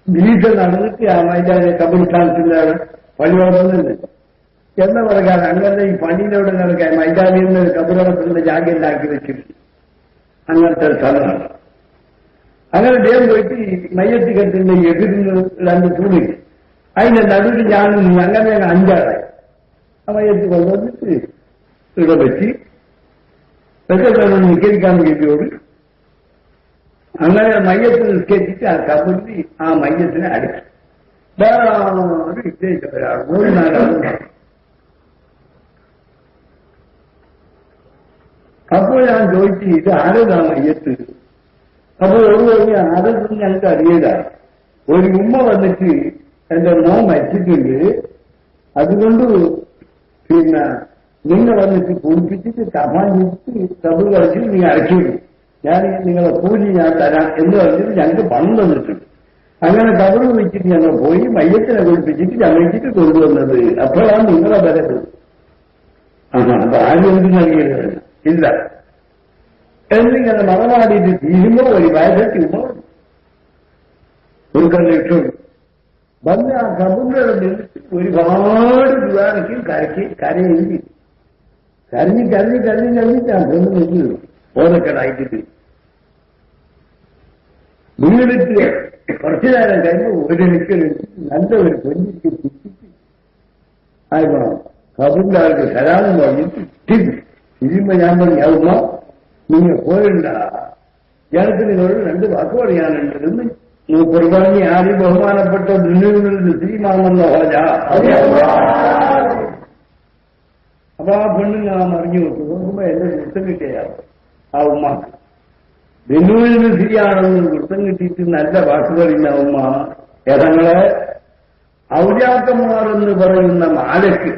വീഴ്ച നടന്നിട്ട് ആ മൈതാനെ കബർസ്ഥാനത്തിലാണ് പള്ളി വളർന്നുണ്ട് എന്ന് പറയാൻ അങ്ങനെ ഈ പള്ളിയിലൂടെ നടക്കാൻ മൈതാനിൽ നിന്ന് കബറടക്കുന്ന ജാഗ ഉണ്ടാക്കി വെച്ചിട്ടുണ്ട്. അങ്ങനത്തെ സ്ഥലമാണ്. അങ്ങനെ അദ്ദേഹം പോയിട്ട് ഈ മയ്യത്ത് കെട്ടിന്റെ എതിർന്ന് 2 തൂണി അതിന്റെ നടുവിൽ ഞാൻ അങ്ങനെ 5 ആളായി ആ മയ്യത്ത് കൊണ്ടുവന്നിട്ട് ഇവിടെ വെച്ച് നിസ്കരിക്കാൻ വേണ്ടിയോട് അങ്ങനെ മയ്യത്ത് നിസ്കരിച്ചിട്ട് ആ കബറിൽ ആ മയ്യത്തിനെ അടിച്ചു. വേറെ വിജയിച്ചവരാണ് 3-4 ആളുകൾ. അപ്പോൾ ഞാൻ ചോദിച്ചു, ഇത് ആരതാ മയ്യത്ത്? അപ്പോൾ ഒരു പറഞ്ഞ ആരെന്ന് ഞങ്ങൾക്ക് അറിയില്ല. ഒരു ഉമ്മ വന്നിട്ട് എന്റെ മോൻ മരിച്ചിട്ടുണ്ട്, അതുകൊണ്ട് പിന്നെ നിങ്ങൾ വന്നിട്ട് കുളിപ്പിച്ചിട്ട് കഫാൻ ചെയ്തിട്ട് കബ് കളിച്ച് നീ അടക്കിയിടും, ഞാൻ നിങ്ങളെ കൂലി ഞാൻ തരാം എന്ന് പറഞ്ഞിട്ട് ഞങ്ങൾക്ക് പണം തന്നിട്ടുണ്ട്. അങ്ങനെ കബറ് വെച്ചിട്ട് ഞങ്ങൾ പോയി മയ്യത്തിനെ കുളിപ്പിച്ചിട്ട് ചമയിച്ചിട്ട് കൊണ്ടുവന്നത്. അപ്പോഴാണ് നിങ്ങളെ വരത്. അപ്പൊ ആരും എന്ത് നൽകിയത് ഇല്ല എന്നിങ്ങനെ മറമാടിയിട്ട് തീരുമ്പോ ഒരു വയസ്സെത്തി ഉമ്മ ഒരു കണ്ടിട്ടുണ്ട്. വന്ന് ആ കബറിന്റെ ഒരുപാട് ദുവാരത്തിൽ കരയെഴുതി കരഞ്ഞിട്ടാണ് കൊണ്ടു വെച്ചത്. ഓരക്കടായിട്ട് വീടിട്ട് കുറച്ചു നേരം കഴിയുമ്പോൾ ഒരു നിൽക്കലുണ്ട് നല്ല ഒരു കൊഞ്ചിട്ട് തിരിച്ചിട്ട് ആയിപ്പോ കബറിന്റെ ആൾക്ക് സലാമം പറഞ്ഞിട്ട് തിരുമ്പോ ഞാൻ പറഞ്ഞു, ഉമ്മ നിങ്ങൾ പോയിണ്ട, ഞങ്ങൾക്ക് നിങ്ങളോട് 2 വാക്ക് പറയാനുണ്ടെന്ന് മൂപ്പർ പറഞ്ഞ് ആദ്യം ബഹുമാനപ്പെട്ട ശ്രീമാണെന്ന ഹോജ. അപ്പൊ ആ പെണ്ണിന് ആ മറിഞ്ഞു നോക്കുമ്പോ എന്റെ വൃത്തം കിട്ടിയാണ് ആ ഉമ്മക്ക്. ബന്ധുവിന് ശരിയാണെന്ന് വൃത്തം കിട്ടിയിട്ട് നല്ല വാക്ക് പറയുന്ന ഉമ്മ ഏതങ്ങളെ ഔജാക്കന്മാർ എന്ന് പറയുന്ന മാലയ്ക്ക്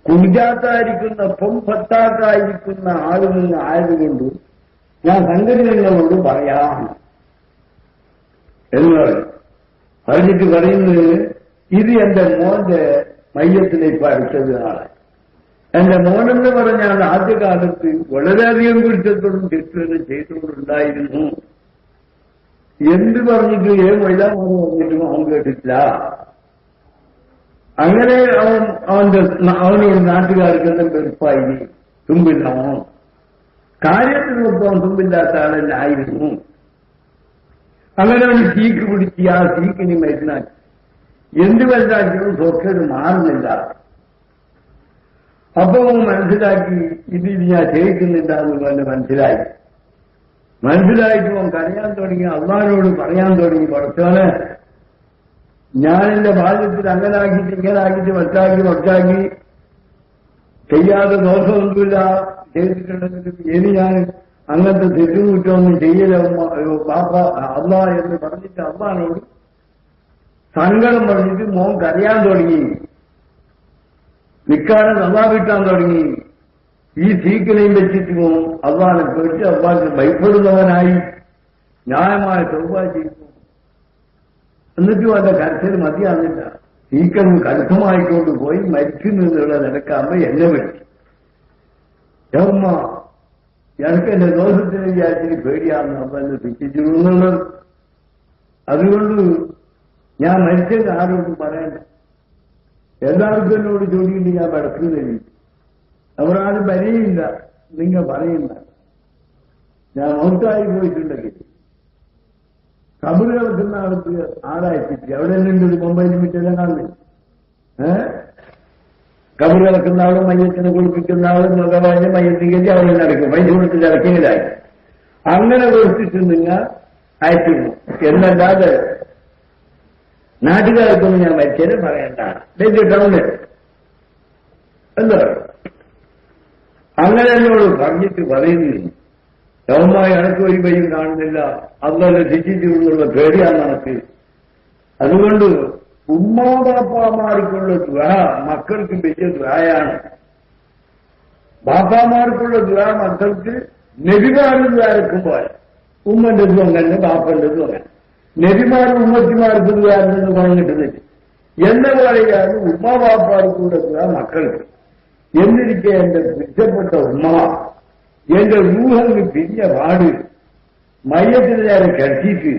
കുഞ്ചാത്തായിരിക്കുന്ന പൊമ്പത്താക്കായിരിക്കുന്ന ആളുകൾ ആയതുകൊണ്ട് ഞാൻ സംഘടനകളോട് പറയാം എന്ന് പറഞ്ഞിട്ട് പറയുന്നത്, ഇത് എന്റെ മോന്റെ മയ്യത്തിലേക്ക് അടിച്ചത് നാളെ. എന്റെ മോനെന്ന് പറഞ്ഞാൽ ആദ്യകാലത്ത് വളരെയധികം കുറ്റത്തോടും തെറ്റുകളും ചെയ്തുകൊണ്ടുണ്ടായിരുന്നു. എന്ത് പറഞ്ഞിട്ട് മൈതാമോന്ന് പറഞ്ഞിട്ടും അവൻ കേട്ടിട്ടില്ല. അങ്ങനെ അവനോട് നാട്ടുകാർക്ക് എന്തെങ്കിലും വെറുപ്പായി, തുമ്പില്ലാമോ, കാര്യത്തിൽ മൊത്തം തുമ്പില്ലാത്ത ആളെല്ലായിരുന്നു. അങ്ങനെ അവന് സീക്ക് പിടിച്ച് ആ സീക്കിനി മരുന്നാക്കി. എന്ത് വലുതാക്കിയും സോക്കേട് മാറുന്നില്ല. അപ്പൊ മനസ്സിലാക്കി ഇതിൽ ഞാൻ ചെയ്യിക്കുന്നില്ല എന്ന് മനസ്സിലായിട്ട് അവൻ കരയാൻ തുടങ്ങി, അള്ളാഹിനോട് പറയാൻ തുടങ്ങി, പഠിച്ചോനെ ഞാൻ എന്റെ ബാല്യത്തിൽ അങ്ങനാക്കിയിട്ട് ഇങ്ങനാക്കിയിട്ട് വച്ചാക്കി ചെയ്യാതെ ദോഷമൊന്നുമില്ല ചെയ്തിട്ടുണ്ടെങ്കിലും ഇനി ഞാൻ അങ്ങനത്തെ തെറ്റുകുറ്റമൊന്നും ചെയ്യല പാപ്പ അള്ളാ എന്ന് പറഞ്ഞിട്ട് അള്ളാഹിനോട് സങ്കടം പറഞ്ഞിട്ട് മോൻ കരയാൻ തുടങ്ങി, നിൽക്കാതെ നന്നാ കിട്ടാൻ തുടങ്ങി. ഈ സീക്കിനെയും വെച്ചിട്ട് മോൻ അള്ളാഹിനെ പേടിച്ച് അള്ളാഹിന് ഭയപ്പെടുന്നവനായി ന്യായമായ ചൊവ്വ ചെയ്തു. എന്നിട്ടും അവന്റെ കരച്ചിൽ മതിയാകുന്നില്ല. സീക്കൻ കടുത്തമായിക്കൊണ്ട് പോയി മരിക്കുന്നുള്ള നിലക്കാകുമ്പോ എന്നെ വിളിച്ചു. ഉമ്മ ഞങ്ങൾക്ക് എന്റെ ദോഷത്തിന് വിചാരിച്ചിട്ട് പേടിയാണെന്ന് അപ്പൊ എന്നെ ശിക്ഷിച്ചിരുന്നുള്ളത്. അതുകൊണ്ട് ഞാൻ മരിച്ചത് ആരോടും പറയണ്ട, എല്ലാവർക്കും എന്നോട് ചോദിച്ചിട്ട് ഞാൻ പടക്കുന്നില്ല, അവരാരും വരെയില്ല, നിങ്ങൾ പറയില്ല. ഞാൻ മൗത്തായി പോയിട്ടുണ്ടെങ്കിൽ കബറ് കിടക്കുന്ന ആൾക്ക് ആളായിപ്പിച്ച് അവിടെ നിന്നുണ്ട് മുംബൈയിൽ മിറ്റെല്ലാം കാണുന്നില്ല. കബറ് കിടക്കുന്ന ആളും മയ്യത്തിനെ കുളിപ്പിക്കുന്ന ആളും മകവാഞ്ഞ മയ്യത്തിലേക്ക് അവിടെ നടക്കും, പൈസ കൊടുത്ത് കിടക്കിയതായി അങ്ങനെ കൊടുത്തിട്ട് നിങ്ങൾ അയച്ചിരുന്നു എന്നല്ലാതെ നാട്ടുകാർക്കൊന്നും ഞാൻ മരിച്ചത് പറയണ്ട. ടൗണ് എന്താ പറയുക, അങ്ങനെ എന്നോട് പറഞ്ഞിട്ട് പറയുന്നു, യവന്മാർ എനക്ക് ഒരു വഴിയും കാണുന്നില്ല, അന്നല്ല ശിക്ഷിച്ചിട്ടുള്ള പേടിയാണ് നമുക്ക്. അതുകൊണ്ട് ഉമ്മാബാപ്പാമാർക്കുള്ള ദ്വാ മക്കൾക്ക് വലിയ ദ്വായാണ്. ബാപ്പാമാർക്കുള്ള ദ്വാ മക്കൾക്ക് നബിമാരുടെ ദ്വാരക്കുമ്പോൾ ഉമ്മൻ്റെതും അങ്ങനെ ബാപ്പൻ്റെതും അങ്ങനെ നബിമാരും ഉമ്മത്തിമാർക്ക് ദുആന്ന് പറഞ്ഞിട്ടുന്നില്ല. എന്നെ പോലെയാണ് ഉമ്മ ബാപ്പാർക്ക് കൂടെ മക്കൾക്ക്. എന്നിരിക്കെ എന്റെ പിടിച്ചപ്പെട്ട ഉമ്മ എന്റെ റൂഹന് പിരിഞ്ഞ പാട് മയ്യത്തിന് നേരെ കിടത്തിയിട്ട്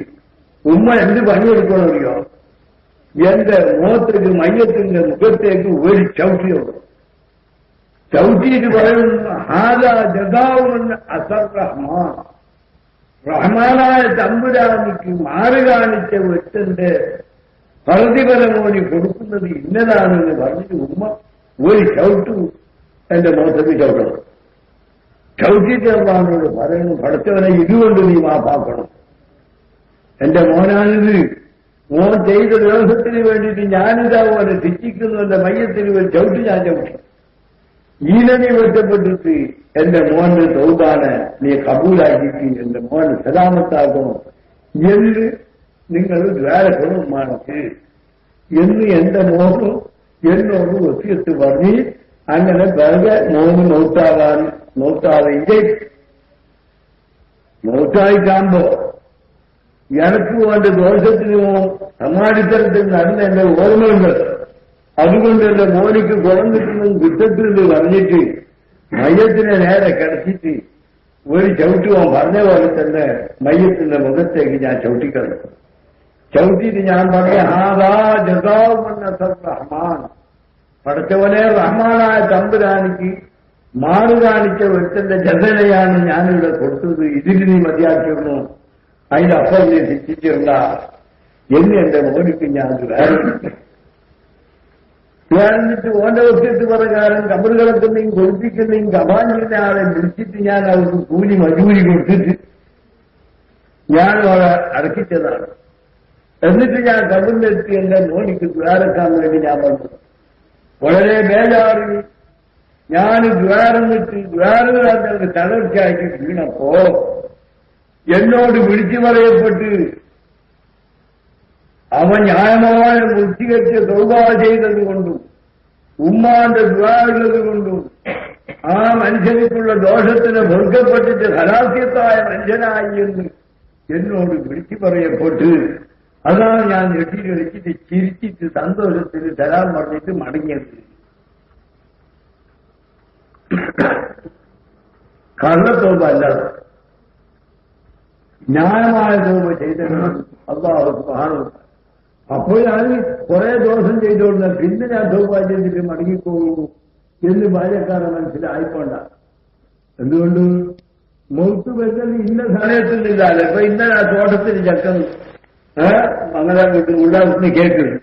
ഉമ്മ എന്ത് പണിയെടുക്കണമല്ലോ, എന്റെ മുഖത്തേക്ക് മയ്യത്തിന്റെ മുഖത്തേക്ക് ഒരു ചവിട്ടിയുള്ളൂ. ചവിട്ടിയിട്ട് പറയുന്നു ഹാദാ ജസാഉൻ അസർ റഹ്മാൻ, റഹ്മാനായ തമ്പുരാനിക്ക് മാറി കാണിച്ച വെട്ടന്റെ പ്രതിഫലമോനി കൊടുക്കുന്നത് ഇന്നതാണെന്ന് പറഞ്ഞിട്ട് ഉമ്മ ഒരു ചവിട്ടു എന്റെ മുഖത്തേക്ക് ചവിട്ടണം. ചവിട്ടിയിട്ട് അള്ളാഹുവിനോട് പറയുന്നു, പഠിച്ചവനെ ഇതുകൊണ്ട് നീ മാപ്പാക്കണം. എന്റെ മോനാണിത്, മോൻ ചെയ്ത ദിവസത്തിന് വേണ്ടിയിട്ട് ഞാനിതാപോലെ ശിക്ഷിക്കുന്നു. എന്റെ മയ്യത്തിന് ഒരു ചവിട്ടി ഞാൻ ചവിട്ടി. ഈനനെ ഒറ്റപ്പെട്ടിട്ട് എന്റെ മോന്റെ തൗബാനെ നീ കബൂലാക്കിയിട്ട് എന്റെ മോൻ സലാമത്താക്കണം എന്ന് നിങ്ങൾ ദ്വാരക്കണം മാനക്ക് എന്ന് എന്റെ മോന് എന്നോട് വസിയത്ത് പറഞ്ഞ് അങ്ങനെ വെറുതെ മോന് നോക്കാതെ നോക്കായിട്ടാകുമ്പോ എനക്ക് വേണ്ട ദോഷത്തിനോ സമാധിത്തരത്തിൽ നടന്ന എന്റെ ഓർമ്മയുണ്ട്. അതുകൊണ്ട് എന്റെ മോനിക്ക് ഗുണം കിട്ടുന്നത് പറഞ്ഞിട്ട് മയ്യത്തിനെ നേരെ കിടച്ചിട്ട് ഒരു ചവിട്ടുവാൻ പറഞ്ഞ പോലെ തന്നെ മയ്യത്തിന്റെ മുഖത്തേക്ക് ഞാൻ ചവിട്ടിക്കളഞ്ഞു. ചവിട്ടിയിട്ട് ഞാൻ പറഞ്ഞ ഹാദാ ജസാഉൻ അസർ റഹ്മാൻ, പടച്ചവനെ റഹ്മാനായ തമ്പുരാനിക്ക് മാറു കാണിച്ച ഒരുത്തന്റെ ജസനയാണ് ഞാനിവിടെ കൊടുത്തത്. ഇതിന് നീ മതിയാക്കിയിരുന്നു, അതിന്റെ അപ്പുറം നീ ശിക്ഷിച്ചിരുന്ന എന്ന് എന്റെ മോനിക്ക് ഞാൻ എന്നിട്ട് ഓന്റെ വസ്യത്ത് പ്രകാരം കബറുകളൊക്കെയും കൊഴിപ്പിക്കുന്നതും കമാഞ്ഞിരുന്ന ആളെ വിളിച്ചിട്ട് ഞാൻ അവർക്ക് കൂലി മജൂരി കൊടുത്തിട്ട് ഞാൻ അവളെ അടക്കിച്ചതാണ്. എന്നിട്ട് ഞാൻ കബറിലെത്തി എന്റെ മോനിക്ക് ദ്വാരക്കാൻ വേണ്ടി ഞാൻ വന്നു. വളരെ ബേജാറിൽ ഞാൻ ദ്വാരന്നിട്ട് ദ്വാരങ്ങളെ തളർച്ചയാക്കി വീണപ്പോ എന്നോട് വിളിച്ചു പറയപ്പെട്ട് അവൻ ന്യായമായ വൃത്തികെട്ട് തൗബ ചെയ്തതുകൊണ്ടും ഉമ്മാന്റെ ദ്വാരള്ളത് കൊണ്ടും ആ മനുഷ്യനിക്കുള്ള ദോഷത്തിന് പൊറുക്കപ്പെട്ടിട്ട് ഹലാസ്യത്തായ മനുഷ്യനായി എന്ന് എന്നോട് വിളിച്ചു പറയപ്പെട്ട് അതാണ് ഞാൻ ഞെട്ടിയിടിച്ചിട്ട് ചിരിച്ചിട്ട് സന്തോഷത്തിന് തരാൻ പറഞ്ഞിട്ട് മടങ്ങിയത്. കള്ളത്തോപ അല്ലാതെ ന്യായമായ തോപ ചെയ്തത് അല്ലാഹു സുബ്ഹാനഹു. അപ്പോൾ ഞാൻ കുറെ ദോഷം ചെയ്തോളുന്ന പിന്നെ ഞാൻ തോപ ചെയ്തിട്ട് മടങ്ങിപ്പോകുന്നു എന്ന് ബാല്യക്കാരൻ മനസ്സിലായിക്കൊണ്ട. എന്തുകൊണ്ട് മൗത്ത് വെച്ചാൽ ഇന്ന സമയത്തിനില്ലാതെ ഇപ്പൊ ഇന്നലെ ആ തോട്ടത്തിന് ചക്കൻ അങ്ങനെ ഉണ്ടാകുന്ന കേൾക്കുന്നു.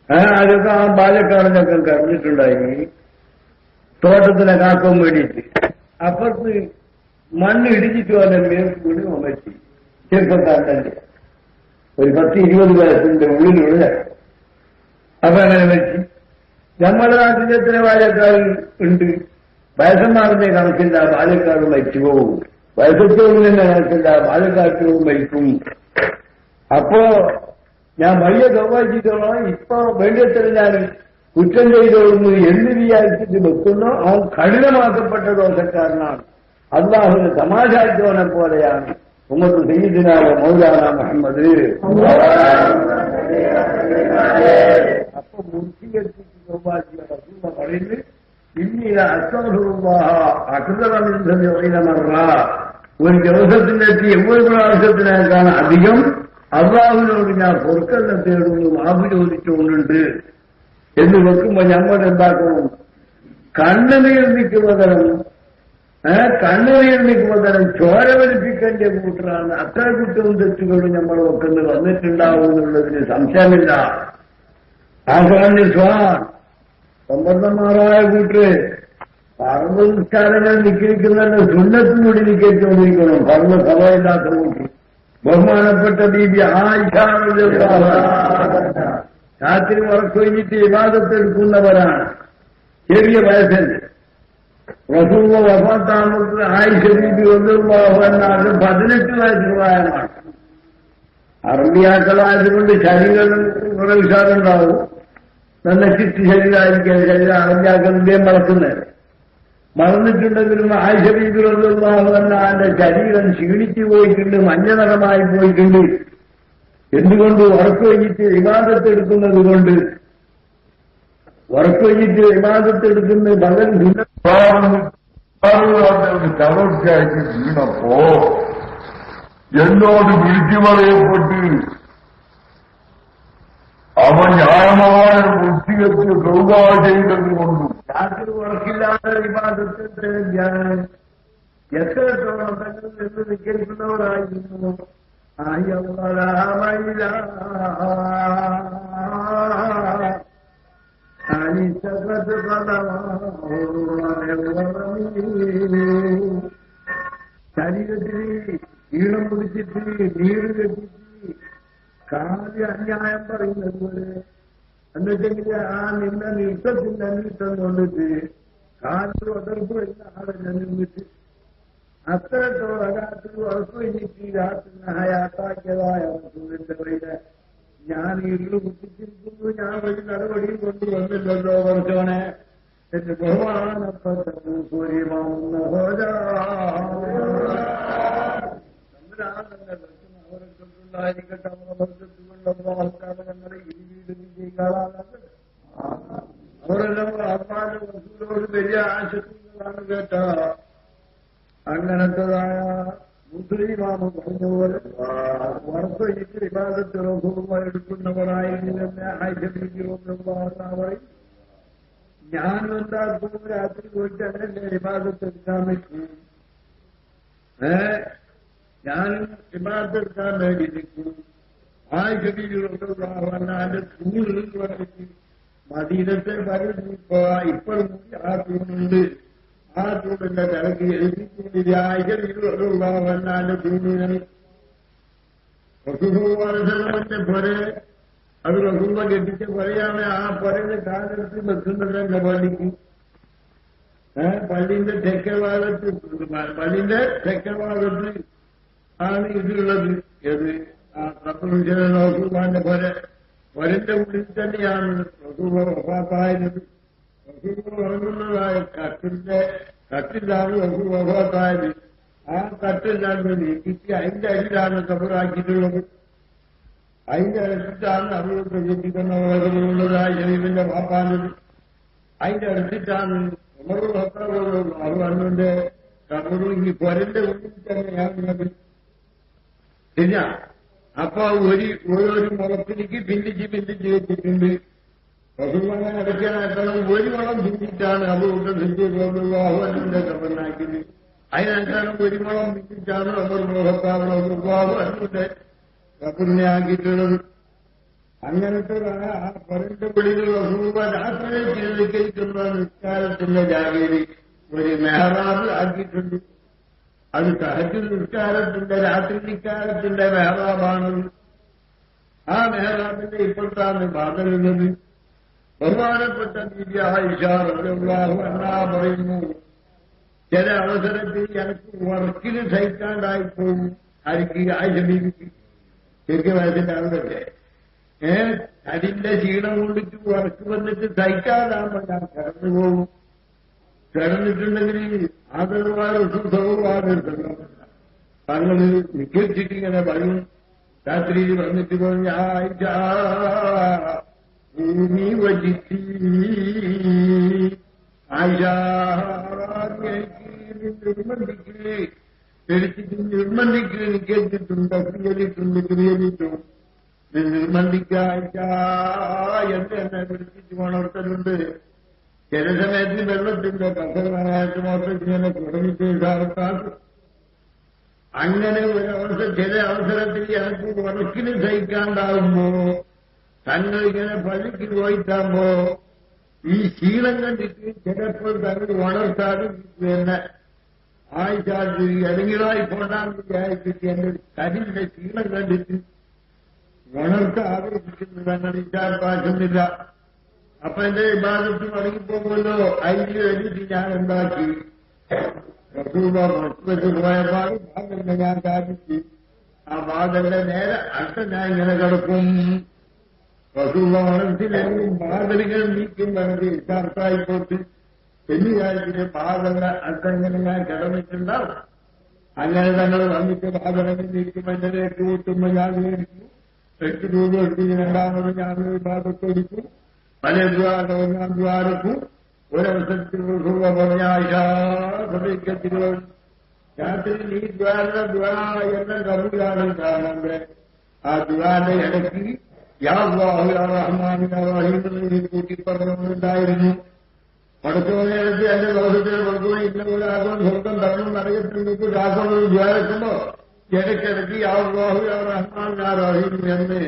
അതൊക്കെ ആ ബാല്യക്കാരൻ ചക്കൻ കറിഞ്ഞിട്ടുണ്ടായി തോട്ടത്തിനെ കാക്കാൻ വേണ്ടിയിട്ട്. അപ്പുറത്ത് മണ്ണ് ഇടിച്ചിട്ട് വന്ന മേൽക്കൂടി ഉമറ്റി ചെറുപ്പക്കാരൻ്റെ ഒരു 10-20 വയസ്സിന്റെ ഉള്ളിലുള്ള. അപ്പൊ അങ്ങനെ വെച്ച് നമ്മുടെ നാട്ടിൽ എത്ര ബാല്യക്കാർ ഉണ്ട്? വയസ്സന്മാരുടെ കണക്കില്ല, ബാല്യക്കാർ മരിച്ചു പോകും. വയസ്സത്തോടുന്ന കണക്കില്ല, ബാല്യക്കാർക്കും മരിക്കും. അപ്പോ ഞാൻ വലിയ ഗൗരവിച്ചോളാം, ഇപ്പൊ വേണ്ടത്ര ഞാൻ കുറ്റം ചെയ്തോളുന്നു എന്ന് വിചാരിച്ചിട്ട് വെക്കുന്നു. അവൻ കഠിനമാക്കപ്പെട്ട ദോഷക്കാരനാണ്. അള്ളാഹുവിന് തമാശാക്കിയവനെ പോലെയാണ് ഉമ്മത്ത് സയ്യിദിനായ മൗലാന മുഹമ്മദ്. അപ്പൊ മുർത്തിയെത്തിച്ച് സൗഭാഗ്യ പറയുന്നത് ഇന്നീല അസ്തഗ്ഫിറുല്ലാഹ അക്ബറ മിൻ സബഈന മർറ, ഒരു ദിവസത്തിനെത്തി 80 പ്രാവശ്യത്തിനേക്കാൾ അധികം അള്ളാഹുവിനോട് ഞാൻ പൊറുക്കലിനെ തേടുന്നു, മാഫി ചോദിച്ചുകൊണ്ടുണ്ട് എന്ന് വെക്കുമ്പോ നമ്മൾ എന്താക്കണം? കണ്ണുനീർ നിൽക്കുമ്പോൾ തരം ചോര വലിപ്പിക്കേണ്ട കൂട്ടറാണ്. അത്ര കുറ്റവും തെറ്റുകളും നമ്മൾ വെക്കുന്നത് വന്നിട്ടുണ്ടാവും എന്നുള്ളതിന് സംശയമില്ല. ആഹ്വാനിസ്വാൻ സമ്പന്നന്മാരായ കൂട്ടര് പറമ്പ് നിസ്കാരങ്ങൾ നിൽക്കുന്ന സുന്നത്തും കൂടി നിൽക്കൊണ്ടിരിക്കണം. പറമ്പ് സഭയില്ലാത്ത കൂട്ടി ബഹുമാനപ്പെട്ട ബീബി ആയിഷ രാത്രി ഉറക്കൊഴിഞ്ഞിട്ട് വിവാദത്തെടുക്കുന്നവരാണ്. ചെറിയ വയസ്സല്ലേ റസൂൽ വഫാത്താകുമ്പോൾ ആയിഷ ബീബി റളിയല്ലാഹു അൻഹ 18 വയസ്സ് പ്രായമാണ്. അറബിയാക്കളായതുകൊണ്ട് ശരീരം കുറെ ഉഷാറുണ്ടാവും. നല്ല ചുറ്റു ശരീരമായിരിക്കും. ശരീരം അറബിയാക്കളുടെയും വളർത്തുന്നത്. മറന്നിട്ടുണ്ടെങ്കിലും ആയിഷ ബീബി റളിയല്ലാഹു അൻഹാന്റെ ശരീരം ക്ഷീണിച്ചു പോയിട്ടുണ്ട്, മഞ്ഞ നിറമായി പോയിട്ടുണ്ട്. എന്തുകൊണ്ട്? ഉറക്കൊഴിഞ്ഞിട്ട് ഇബാദത്തെടുക്കുന്നത് കൊണ്ട്. ഉറക്കൊഴിഞ്ഞിട്ട് ഇബാദത്തെടുക്കുന്ന പകൽ തളർച്ചയായിട്ട് വീണപ്പോ എന്നോട് വിളിച്ചു പറയപ്പെട്ട് അവൻ ന്യായമായ വൃത്തികെട്ട് ദൗർഭാ ചെയ്തത് കൊണ്ടും രാത്രി ഉറക്കില്ലാതെ ഇബാദത്ത് ഞാൻ എത്രത്തോളം തങ്ങൾ നിന്ന് നിൽക്കുന്നവരായിരുന്നു. ശരീരത്തിൽ ഈണം പിടിച്ചിട്ട് നീര് കെട്ടിച്ച് കാല് അന്യായം പറയുന്നത് പോലെ എന്നുവെച്ചെങ്കിൽ ആ നിന്ന നീട്ടത്തിന്റെ നീട്ടം കൊണ്ടിട്ട് കാലിൽ ഉടർപ്പ് വരുന്ന ആളെന്നെ നിന്നിട്ട് അത്രത്തോളം രാത്രി ഉറപ്പ് കഴിഞ്ഞിട്ട് രാത്രി ഹയാത്താക്കിയതായ റസൂലിന്റെ വഴിയെ ഞാൻ ഇരുള് കുത്തിച്ചിരിക്കുന്നു, ഞാൻ വഴി നടപടിയും കൊണ്ടുവന്നില്ലല്ലോ കുറച്ചോനെ എന്റെ ബഹുമാനപ്പെട്ട സൂര്യമാവുന്ന അവരെക്കൊണ്ടുണ്ടായിരിക്കട്ടെ ഞങ്ങളെ ഈ വീട് വിജയിക്കാളാകാതെ അവരെല്ലാം അമ്മാന്റെ റസൂലോട് വലിയ ആശക്തികളാണ് കേട്ട. അങ്ങനത്തതായ മുസ്ലിമാമ പറഞ്ഞതുപോലെ വർഷയിട്ട് വിവാദത്തെ റസൂലുള്ളാഹി എടുക്കുന്നവരായിരുന്നില്ലെന്ന് ആയിഷ ബീബി റളിയല്ലാഹു പറയും. ഞാനും എന്താക്കും രാത്രി പോയിട്ട് അങ്ങനെ വിവാദത്തെ എടുക്കാൻ നിൽക്കും. ഞാനും വിവാദത്തെ എടുക്കാൻ വേണ്ടി നിൽക്കും. ആയിഷ ബീബി റളിയല്ലാഹു അൻഹാന്റെ തൂണിൽ വന്നിട്ട് മദീനത്തെ വരുന്നു. ഇപ്പോഴും ആ തൂണുണ്ട്. ആ തൂണിന്റെ തിരക്ക് എഴുതിക്കൊണ്ടിരി ആയിഷ ബീബി റളിയല്ലാഹു അൻഹാന്റെ തൂണിനെ റസൂലുള്ളാഹിന്റെ പൊരെ അത് റസൂല കെട്ടിച്ച പൊരയാണ്. ആ പൊരയുടെ കാലത്ത് വെക്കുന്നുണ്ടല്ലോ പള്ളിക്ക്. പള്ളിന്റെ തെക്കഭാഗത്ത് ആണ് ഇതിലുള്ളത്. ഏത് ആ റസൂലുള്ളാഹിന്റെ പൊരന്റെ ഉള്ളിൽ തന്നെയാണ് റസൂല വഫാത്തായത്. റസൂൽ ഉറങ്ങുന്നതായ കട്ടിലാണ് റസൂൽ വഫാത്തായത്. ആ കട്ടിലാണ് നീക്കിച്ച് അതിന്റെ അടിയിലാണ് കബറാക്കിയിട്ടുള്ളത്. അതിന്റെ അടുത്തിട്ടാണ് അവരോട് പ്രചരിപ്പിക്കുന്നതായ ശരീരത്തിന്റെ വാപ്പാനത്. അതിന്റെ അടുത്തിട്ടാണ് അറുവണ്ണിന്റെ കബറും ഈ പൊരന്റെ ഉള്ളിൽ തന്നെയാണുള്ളത്. ശരിയാ? അപ്പൊ ഓരോരു മുളത്തിലേക്ക് ഭിന്നിച്ച് വെച്ചിട്ടുണ്ട്. റസൂലുള്ളാഹിനെ അടയ്ക്കാനാക്കണം ഒരു മുളം ഭിന്നിച്ചാണ് അവരുടെ അഹുവിന്റെ കബറിനാക്കിയത്. അതിനേക്കാളും ഒരു മുളം ഭിന്നിച്ചാണ് അവർ അഹുവിന്റെ കബറിനെ ആക്കിയിട്ടുള്ളത്. അങ്ങനത്തെ ആ പൊരന്റെ വെളിയിൽ റസൂലുള്ളാഹി രാത്രി ചിലക്കുന്ന നിസ്കാരത്തിന്റെ ജാഗയിൽ ഒരു മെഹ്റാബ് ആക്കിയിട്ടുണ്ട്. അത് തഹജ്ജുദ് നിസ്കാരത്തിന്റെ രാത്രി നിസ്കാരത്തിന്റെ മെഹ്റാബാണ്. ആ മെഹ്റാബിന്റെ ഇപ്പുറത്താണ് ബാധലുള്ളത്. ബഹുമാനപ്പെട്ട ബീബി ആയിഷ റളിയല്ലാഹു അൻഹാ പറയുന്നു, ചില അവസരത്തിൽ എനിക്ക് വർക്കിന് സഹിക്കാണ്ടായിപ്പോകും. ആർക്ക്? ആയിഷ ബീബിക്ക്. ശരിക്കും വയസ്സിന്റെ ആളുകളല്ലേ അതിന്റെ ക്ഷീണം കൊണ്ടിട്ട് വർക്ക് വന്നിട്ട് സഹിക്കാതാകുമ്പോ ഞാൻ കിടന്നു പോകും. കിടന്നിട്ടുണ്ടെങ്കിൽ ആദരവായ തങ്ങള് നിഖിച്ചിട്ടിങ്ങനെ പറയും. രാത്രിയിൽ വന്നിട്ട് പറഞ്ഞു, ആയിഷ നീ വജിത്തി ആയിഷ നിർബന്ധിക്ക് എടുത്തിട്ട് നിർബന്ധിക്ക് കേട്ടിട്ടുണ്ട്. ക്രിയലിട്ടുണ്ട് നിർബന്ധിക്കാഴ്ച എന്നെ പിടിച്ചിട്ട് ഉണർത്തലുണ്ട്. ചില സമയത്ത് വെള്ളത്തിന്റെ കസരമായിട്ട് മൊത്തത്തിൽ ഇങ്ങനെ തുടങ്ങിയിട്ട് സാർക്കാക്കും. അങ്ങനെ ചില അവസരത്തിൽ എനിക്ക് വർക്കിന് സഹിക്കാണ്ടാവുമ്പോ തങ്ങൾ ഇങ്ങനെ പള്ളിക്ക് പോയിട്ടാകുമ്പോ ഈ ശീലം കണ്ടിട്ട് ചിലപ്പോൾ തങ്ങൾ ഉണർത്താനും തന്നെ ആയിച്ചാൽ ഇറങ്ങിയതായി പോണ്ടാന്ന് വിചാരിച്ചിട്ട് എന്റെ കരിന്റെ ശീലം കണ്ടിട്ട് ഉണർത്ത് ആഗ്രഹിക്കുന്നത് തങ്ങൾ ഇച്ചാർപ്പാക്കുന്നില്ല. അപ്പൊ എന്റെ ഇബാദത്ത് മടങ്ങിപ്പോകുമല്ലോ. അതിന് വേണ്ടിയിട്ട് ഞാൻ എന്താക്കി മൊത്തത്തിൽ പോയപ്പാട് ബാദലിനെ ഞാൻ കാണിച്ച് ആ ബാദലിന്റെ നേരെ അടുത്ത ഞാൻ ഇങ്ങനെ കിടക്കും. റസൂലുള്ള മനസ്സിലെങ്കിലും ബാദലുകൾ നീക്കും വേണ്ടി ഇച്ചാർത്തായിപ്പോട്ട് എന്ന് വിചാരിച്ചിട്ട് പാതല്ല അർത്ഥങ്ങനെ ഞാൻ കിടന്നിട്ടുണ്ടാവും. അങ്ങനെ തങ്ങൾ വന്നിട്ട് പാതടങ്ങിയിരിക്കുമ്പോൾ എന്റെ കൂട്ടുമ്പോ ഞാൻ വിചാരിച്ചു 8 രൂപ എടുത്ത് രണ്ടാമത് ഞാൻ ഭാഗത്തൊടിക്കും. പല ദ്വാരവും ഞാൻ ദ്വാരക്കും. ഒരവസരത്തിൽ പറഞ്ഞിക്കത്തിലോ രാത്രി ഈ ദ്വാര എന്ന കബൂലാണ് കാണുന്നത്. ആ ദ്വാരുടെ ഇടയ്ക്ക് യാ അല്ലാഹു യാ റഹ്മാൻ യാ റഹീം എന്ന് കൂട്ടി പറഞ്ഞുകൊണ്ടുണ്ടായിരുന്നു. പടച്ചോനേരത്ത് എന്റെ ലോകത്തിൽ കൊടുക്കുന്ന ഇന്ന പോലെ ആകും സ്വർഗം തരണം അറിയത്തിലേക്ക് രാസൊരു ദ്വാരക്കുമ്പോ ഇടയ്ക്കിടയ്ക്ക് യാ അല്ലാഹു യാ റഹ്മാൻ യാ റഹീം എന്ന്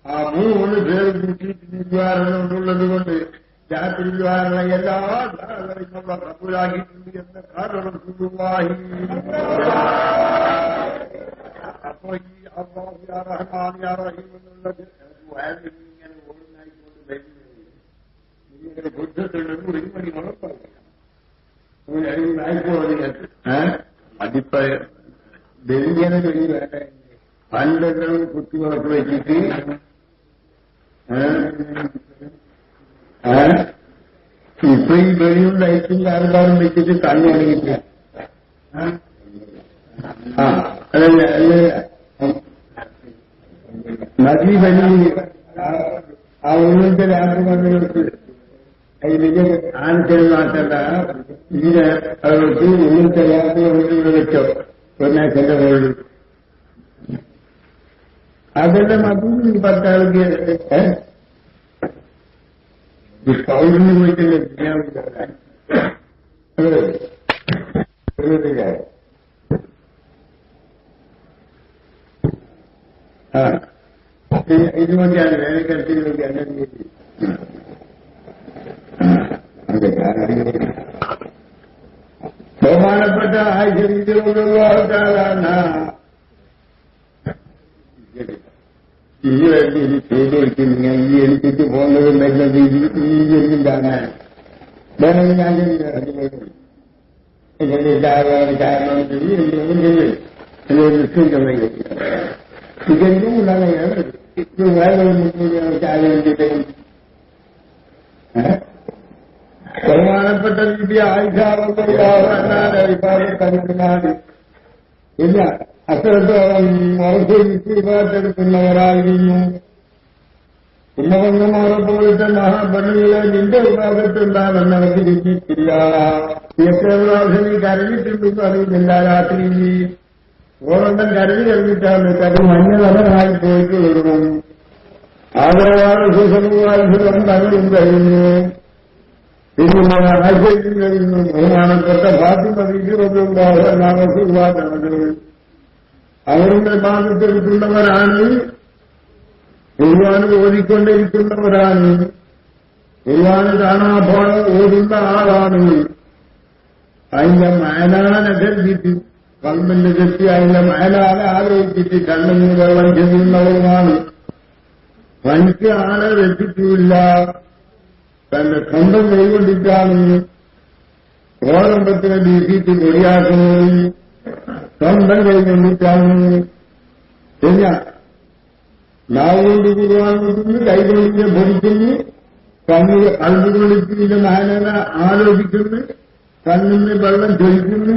ആ 3 പേര് കൂട്ടിയിട്ട് ദ്വാരമുള്ളത് കൊണ്ട് രാത്രി ദ്വാര എല്ലാ ദ്വാരങ്ങളും നമ്മൾ കബൂലാക്കിയിട്ടുണ്ട് എന്ന കാരണം അപ്പോ ഈ അല്ലാഹു യാ റഹ്മാൻ യാ റഹീം എന്നുള്ളത് ഇങ്ങനെ ഓടുന്നായിക്കൊണ്ട് വരുന്നത് ബുദ്ധത്തിലുള്ള 1 മണി മുളപ്പാണ് അതിപ്പ വെളിയന വെളി വേണ്ട പണ്ടുകളും കുട്ടികളൊക്കെ വെച്ചിട്ട് ഇപ്പൊ ഈ വെളിയും ലൈറ്റും കാർബാറും വെച്ചിട്ട് കണ്ണു അടങ്ങിയില്ല. അതല്ല നദി വലിയ ആ ഉള്ളിന്റെ രാത്രി വന്നുകൾക്ക് അതിലേക്ക് ആനക്കൽ മാത്രല്ല ഇതിനെ അവർക്ക് ഉള്ളിന്റെ രാത്രി ഉള്ളിൽ വെച്ചോ ഒന്നാക്കന്റെ മുകളിൽ അതെല്ലാം അതും 10 ആൾക്ക് പൗരിന് പോയിട്ടില്ല. ഇത് നോക്കിയാണ് വേനൽക്കാലത്തിൽ നോക്കി അങ്ങനെ ബഹുമാനപ്പെട്ട ആയിഷാണ് ഈ വേണ്ടി ഇത് ചെയ്തൊരിക്കും നിങ്ങൾ ഈ എടുത്തിട്ട് പോകുന്നത് നല്ലത് ഈ ജന്യം കാണാൻ വേണമെങ്കിൽ ഞാൻ കാരണം ഇതെങ്കിലും ഉണ്ടാകുകയാണ്. ഇത് വേറെ ബഹുമാനപ്പെട്ട രീതി ആയിഷാറിപ്പാട് ഇല്ല അത്രത്തോളം ഉറപ്പെടുക്കുന്നവരായിരുന്നു. ഉമ്മകന്മാരെ പോലത്തെ മഹാബലികളെ നിന്റെ വിഭാഗത്തുണ്ടാകുമെന്ന് അവർക്ക് ചിന്തിച്ചില്ല. എത്ര പ്രാവശ്യം നീ കരഞ്ഞിട്ടുണ്ടെന്ന് അറിയുന്നില്ല. രാത്രി ഓരോന്നും കരഞ്ഞു കഴിഞ്ഞിട്ടാണ് അത് മഞ്ഞളവനായി പോയിട്ട് വരുന്നു. ആദരവാണ് സുസമുഖം തങ്ങളും കഴിയുന്നു. പിന്നെ ആശയം കഴിയുന്നു. ബഹുമാനപ്പെട്ട ഫാത്തിമ റസൂലുള്ളാഹിയുടെ അവരുടെ ഭാഗത്തെടുക്കുന്നവരാണ്. ഒരുപാട് ഓടിക്കൊണ്ടിരിക്കുന്നവരാണ്. ഒരുപാട് കാണാപോണ ഓടുന്ന ആളാണ്. അതിന്റെ മേലാനകർത്തിട്ട് കണ്ണിന്റെ കെട്ടി അതിന്റെ മേലാനെ ആലോചിച്ചിട്ട് കണ്ണിന് വെള്ളം ചെയ്യുന്നവരുമാണ്. തനിക്ക് ആളെ വെച്ചിട്ടില്ല. തന്റെ സ്വന്തം കൈകൊണ്ടിട്ടാണ് ഓരംഭത്തിനെ വീട്ടിട്ട് പൊടിയാക്കുന്നത്. സ്വന്തം കൈകൊണ്ടിട്ടാണ്. പിന്നെ നാവുകൊണ്ട് കുറുവാങ്ങുന്നു, കൈകൊണ്ടിനെ പൊടിക്കുന്നു, കണ്ണിന് കണ്ണുകൊണ്ടിന്റെ മേലനെ ആലോചിക്കുന്നു, കണ്ണിന് വെള്ളം ചൊരിക്കുന്നു.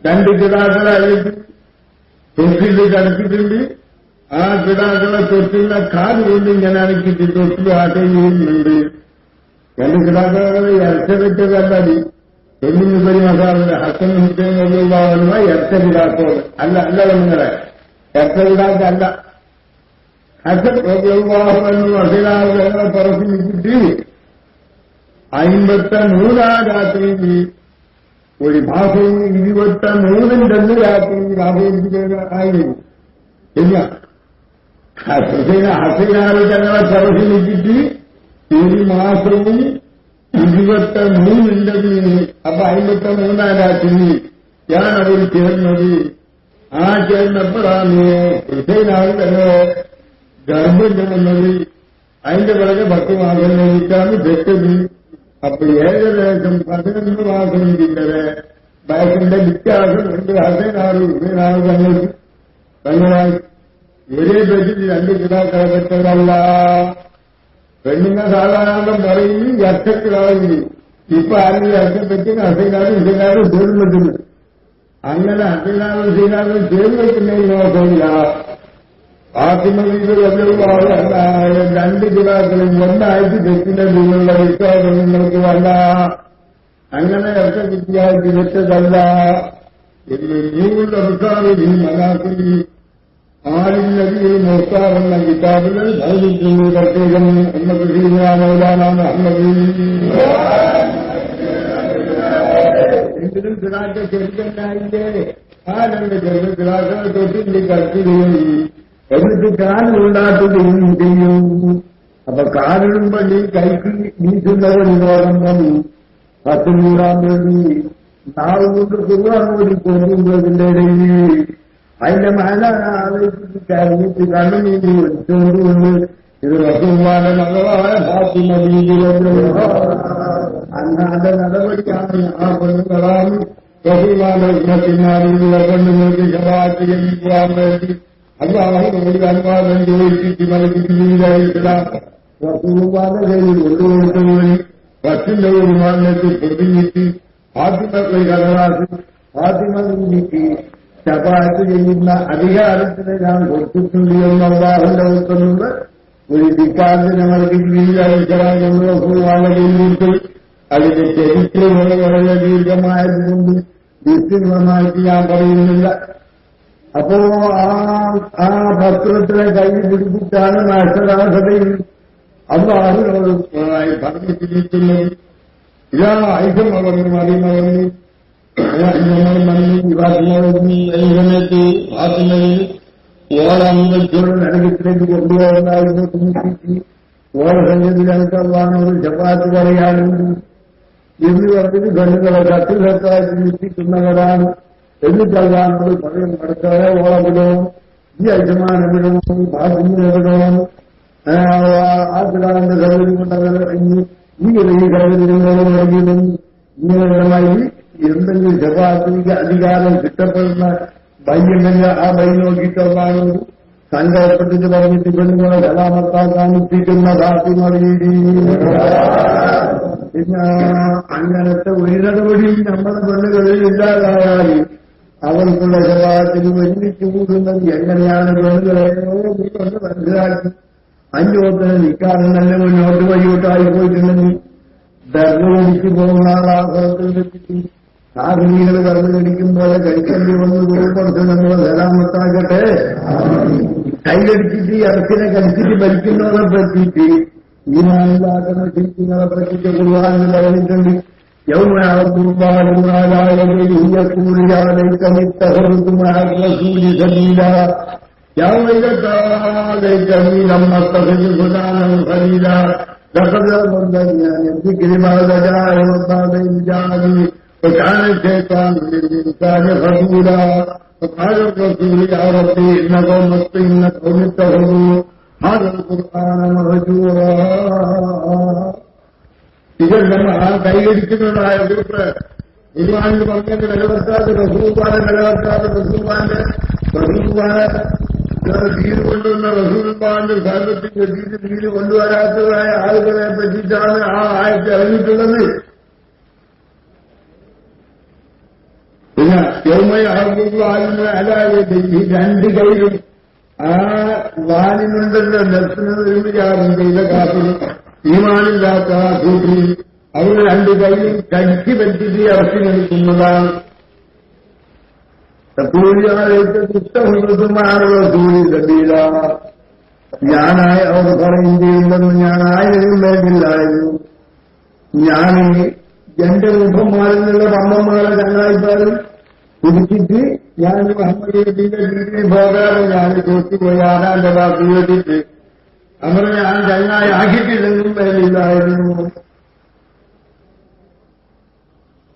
2 കിടാക്കളെ അയച്ച് തൊട്ടിൽ കടത്തിയിട്ടുണ്ട്. ആ കിടാക്കളെ തൊട്ടുള്ള കാല് കൊണ്ട് ഇങ്ങനെ അടക്കിട്ട് തൊട്ടിൽ ആട്ടയുന്നുണ്ട്. 2 കിടാക്കളെ ഇറച്ചപ്പെട്ടതല്ലടി പെണ്ണിന് പരി മസാല ഹസൻ ഹുസൈൻ ഒഴിവാകുന്ന ഇറച്ച കിടാക്കളോട് അല്ല പെണ്ണുങ്ങളെ ഇറച്ച കിടാക്കല്ല. ഹസൻ ഒഴിവാകുമെന്ന് മസലാവുകളെ പുറത്തിട്ട് 53 രാത്രിയിൽ ഒരു മാസവും 23 രാത്രി ആയിരുന്നു. ഇല്ല ഹസീനാറ് ഞങ്ങളെ പുറത്തിലിട്ടിട്ട് 1 മാസവും 23 അപ്പൊ 53 രാത്രി ഞാൻ അവർ ചേർന്നത്. ആ ചേർന്നപ്പോഴാണ് ഹുസൈനാറ് തന്നെ ഗർഭം ചെന്നത്. അതിന്റെ പിറകെ 10 മാസം കഴിഞ്ഞിട്ടാണ് പെട്ടത്. അപ്പൊ ഏകദേശം 11 മാസം ഇരിക്കരെ വയസ്സിന്റെ വ്യത്യാസം ഉണ്ട്. ഹസൈനാറ് തങ്ങളായി ഒരേ ബെഡിൽ 2 കിടാക്കളെ പെട്ടതല്ല. പെണ്ണുങ്ങൾ സാധാരണ പറയും ഇരട്ടക്കിടാവില്ല. ഇപ്പൊ ആരും ഇറക്കപ്പെട്ട് അസൈനാലും ഇസൈനാലും ചേർന്ന് വെക്കുന്നു. അങ്ങനെ അസൈനാലും ഇസൈനാലും ചേർന്ന് വെക്കുന്നതിന് നോക്കില്ല. ഫാത്തിമയിൽ രണ്ട് കിടാക്കളും ഒന്നായിട്ട് തെറ്റിന്റെ നിന്നുള്ള വിശ്വാസം നിങ്ങൾക്ക് വേണ്ട. അങ്ങനെ ഇറക്കപ്പെട്ടിയായിട്ട് വെച്ചതല്ല. നിങ്ങളുടെ അഭിപ്രായം മനാക്കി ആലിനബി മോസ്താറെന്ന കിതാബിൽ നൽകിയിട്ടുണ്ട്. പ്രത്യേകം എന്നത് ശ്രീരാമോദാനാണ് അഹമ്മദ്. എങ്കിലും കിടാക്ക ചെറുക്കനായില്ലേ ആ രണ്ട് ചെറു കിടാക്കളെ തൊട്ടിന്റെ കടത്തുകയും എന്നിട്ട് കാലുണ്ടാക്കുകയും ചെയ്യും. അപ്പൊ കാലിടുമ്പോ നീ കൈക്ക് നീട്ടുന്നവർ നോക്കുമ്പം 10 വേണ്ടി നാവ് കൊണ്ട് കുറുവാൻ കൂടി പോകുന്നതിന്റെ ഇടയിൽ അതിന്റെ മല ആലോചിച്ച് കരഞ്ഞിട്ട് കണ്ണുനീതി വെച്ചുകൊണ്ടുകൊണ്ട് ഇത് റസൂലുള്ളാഹിന്റെ മകളായ ഫാത്തിമ ബീവിയുടെ അന്നാന്റെ നടപടിയാണ്. ആ പെണ്ണുകളാണ് റസൂലുള്ളാഹിന്റെ ഉമ്മത്തിനാരിലുള്ള പെണ്ണുങ്ങൾക്ക് ശഫാഅത്ത് ചെയ്യിക്കുവാൻ വേണ്ടി അല്ലാഹുവിനോട് അനുവാദം ചോദിച്ചിട്ട് മലക്കില്ല. റസൂലുള്ളാഹിന്റെ കയ്യിൽ കൊണ്ടുകൊടുത്തവർ പത്തിന്റെ ഒരു മാനത്തിൽ പൊതിഞ്ഞിട്ട് ഫാത്തിമ കടലാസ് ഫാത്തിമ ബീവിക്ക് ശഫാഅത്ത് ചെയ്യുന്ന അധികാരത്തിന് ഞാൻ കൊടുത്തിട്ടുണ്ട് എന്ന് അല്ലാഹുവിന്റെ അടുത്തുനിന്ന് ഒരു ദിക്കാറിന് ഞങ്ങൾക്ക് ജീവിതം അതിന്റെ ചരിത്രം വളരെ ദീർഘമായതുകൊണ്ട് വിസ്തൃതമായിട്ട് ഞാൻ പറയുന്നില്ല. അപ്പോ ആ പത്രത്തിനെ കൈ പിടിച്ചിട്ടാണ് അക്ഷരാസതയിൽ അല്ലാഹുവിനോട് പറഞ്ഞിട്ടിരിക്കുന്നത്. ഇതാ ഐക്യം വളർന്നു മറിമറന്നു സമയത്ത് ഫാത്തിമയിൽ ഓളാമുഖത്തോട് നരകത്തിലേക്ക് കൊണ്ടുപോകുന്നതായിരുന്നു. ഓള സംഘത്തിൽ എനിക്കല്ലാനോട് ശഫാഅത്ത് പറയാനുണ്ട് എന്ന് പറഞ്ഞിട്ട് കണ്ണുകളെ കത്തുകത്തായിട്ട് നിശ്ചിക്കുന്നവരാണ്. എന്നിട്ടല്ലാനോട് പറയും നടക്കാതെ ഓള വിടവും ഈ യജമാനം വിടവും ഫാത്തിമയെ വിടവും ആ പിതാവിന്റെ സൗകര്യം കൊണ്ടവർ ഈ സൗകര്യങ്ങളോട് നൽകിയതും ഇങ്ങനെയുമായി എന്തെങ്കിലും ശഫാഅത്തിന്റെ അധികാരം കിട്ടപ്പെടുന്ന ബൈയുണ്ടെങ്കിൽ ആ ബൈ നോക്കിയിട്ടുള്ളതാണ് സങ്കടപ്പെട്ടിട്ട് പറഞ്ഞിട്ട് പെണ്ണുങ്ങളെ സലാമത്താക്കാൻ എത്തിക്കുന്ന ഫാത്തിമ രീതി. പിന്നെ അങ്ങനത്തെ ഒരു നടപടിയും നമ്മുടെ പെണ്ണുകളിൽ ഇല്ലാതായാൽ അവർക്കുള്ള ശഫാഅത്തിന് ഒരുമിച്ച് കൂടുന്നത് എങ്ങനെയാണ് പെണ്ണുകളെ കൊണ്ട് മനസ്സിലാക്കി 5 വർഷത്തിന് നിൽക്കാനും തന്നെ മുന്നോട്ട് വഴിയോട്ടായി പോയിട്ടുണ്ടെങ്കിൽ ദർഗിക്ക് പോകുന്ന ആളാഹത്തിൽ വെച്ചിട്ട് സാധനീകൾ കറന്നു കടിക്കുമ്പോലെ കഴിക്കേണ്ടി വന്നു കുറച്ച് നമ്മൾ സലാമത്താകട്ടെ. കൈകടിച്ചിട്ട് ഇറച്ചിനെ കടിച്ചിട്ട് ഭരിക്കുന്നവരെ പറ്റിയിട്ട് ഈമാനില്ലാക്കുന്ന ശില്പികളെ പറ്റിയിട്ട് ഖുർആനിൽ പറഞ്ഞിട്ടുണ്ട്. وكان الشيطان للإنسان خذولا فقال الرسول يا ربي إن قوم اتخذوا هذا القرآن مهجورا. ഇത് നമ്മൾ ആ കൈകടിക്കുന്നതായ ഗ്രൂപ്പ് ഇമാനിൽ പറഞ്ഞത് നിലനിർത്താതെ റസൂലുള്ളാഹിനെ നിലനിർത്താതെ റസൂലുള്ളാഹിന്റെ ദീൻ കൊണ്ടുവന്ന റസൂലുള്ളാഹിന്റെ സാമ്പത്തിക ദീൻ കൊണ്ടുവരാത്തതായ ആളുകളെ പറ്റിയിട്ടാണ് ആ ആയത്ത് ഇറങ്ങിയിട്ടുള്ളത്. പിന്നെ ഈ 2 കൈയിലും ആ വാലിനുണ്ടല്ലോ നിർത്തുന്നതിനും ചെയ്ത കാപ്പിൽ ഈമാനില്ലാത്ത ആ കൂട്ടി അവർ 2 കൈയും കടിച്ചു പറ്റിച്ച് ഇറക്കി നിൽക്കുന്നതാണ്. ഞാനായ അവർ പറയും ചെയ്യുന്നത് ഞാനായതിനും വേണ്ടില്ലായിരുന്നു. ഞാൻ എന്റെ മുഖന്മാരിൽ നിന്നുള്ള അമ്മമാരെ ചങ്ങായിപ്പാരും കുടിച്ചിട്ട് ഞാൻ മുഹമ്മദിന്റെ വീട്ടിൽ പോകാതെ ഞാൻ തോറ്റുപോയി ആരാന്റെ വാക്ക് കേട്ടിട്ട് അവരെ ഞാൻ ചങ്ങായി ആക്കിയിട്ടില്ലെന്നും വേണ്ടിയില്ലായിരുന്നു.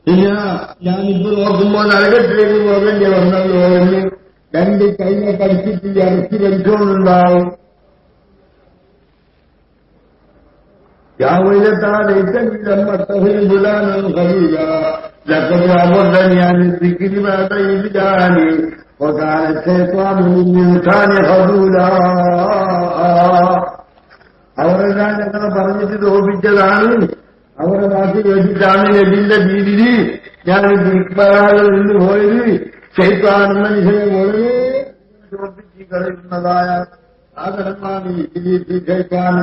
പിന്നെ ഞാനിപ്പോ നോക്കുമ്പോൾ നരകത്തിലേക്ക് പോകേണ്ടി വന്നല്ലോ എന്ന് 2 കൈനെ കടിച്ചിട്ട് ഇറക്കി വലിച്ചുകൊണ്ടുണ്ടാവും. അവരെല്ലാം ഞങ്ങളെ പറഞ്ഞിട്ട് തോപ്പിച്ചതാണ്. അവരെ വാക്ക് കേട്ടിട്ടാണ് നബിന്റെ വീതിയിൽ ഞാൻ ഇക്ബാലിൽ നിന്ന് പോയത്. ശൈത്താൻ മനുഷ്യനെ വളരെ ചോദിച്ച് കളയുന്നതായ സാധനമാണ് ഈ ശൈത്താൻ.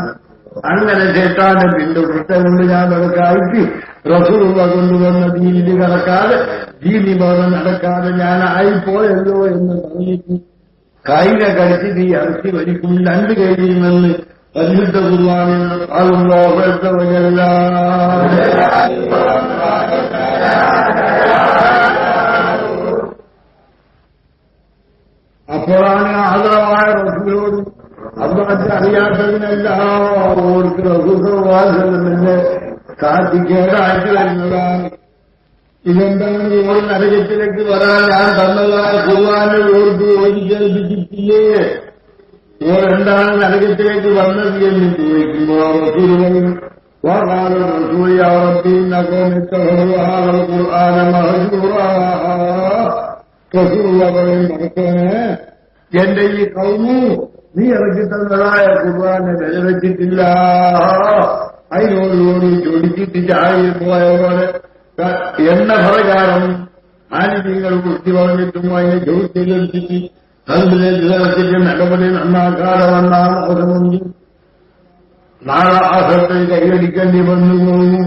അങ്ങനെ ശൈത്താനെ പിന്തുടർത്തുകൊണ്ട് ഞാൻ നടക്കായിട്ട് റസൂലുള്ളാഹി കൊണ്ടുവന്ന ദീനിൽ കടക്കാതെ ദീനി ബോധം നടക്കാതെ ഞാൻ ആയിപ്പോയല്ലോ എന്ന് പറഞ്ഞിട്ട് കൈന കഴിച്ചിട്ട് ഈ ഇറച്ചി വലിക്കും 2 കൈയിൽ നിന്ന് പരിശുദ്ധ ഖുർആനിൽ അല്ലാഹു അസ്സ വജല്ല അപ്പോഴാണ് ആദരവായ റസൂലോട് അള്ളാഹ് അറിയാത്തതിനെല്ലാം ഓർക്ക് റസൂലുള്ളാഹിന്റെ കാത്തിക്കേടായിട്ട് വരുന്നതാണ്. ഇതെന്താണ് ഓൾ നരകത്തിലേക്ക് വരാൻ ഞാൻ തന്നതായ ഖുർആനെ ഓർക്ക് ഓടിക്കേൽപ്പിച്ചിട്ടില്ലേ? ഓൾ എന്താണ് നരകത്തിലേക്ക് വന്നത് എന്ന് ചോദിക്കുമ്പോൾ റസൂൽ പറയും وقال الرسول يا ربي إنكم اتخذوا هذا القرآن مهجورا. റസൂലുള്ള പറയും നടക്കണേ, എന്റെ ഈ കൗമു നീ ഇറക്കി തന്നതായ ഖുർആനെ വിലവെച്ചിട്ടില്ല. അതിനോടുകൂടി ചൊടിച്ചിട്ട് ചായയിൽ പോയപോലെ എന്ന പ്രകാരം ആനികൾ കുറിച്ച് പറഞ്ഞിട്ടും അതിനെ ചോദിച്ചിട്ട് അതിനെ നിലനിർത്തിട്ട് നടപടി നന്നാക്കാതെ വന്നാണ് അവസരമുണ്ട്. നാളെ ആസത്തെ കൈയടിക്കേണ്ടി വന്നു പോകും.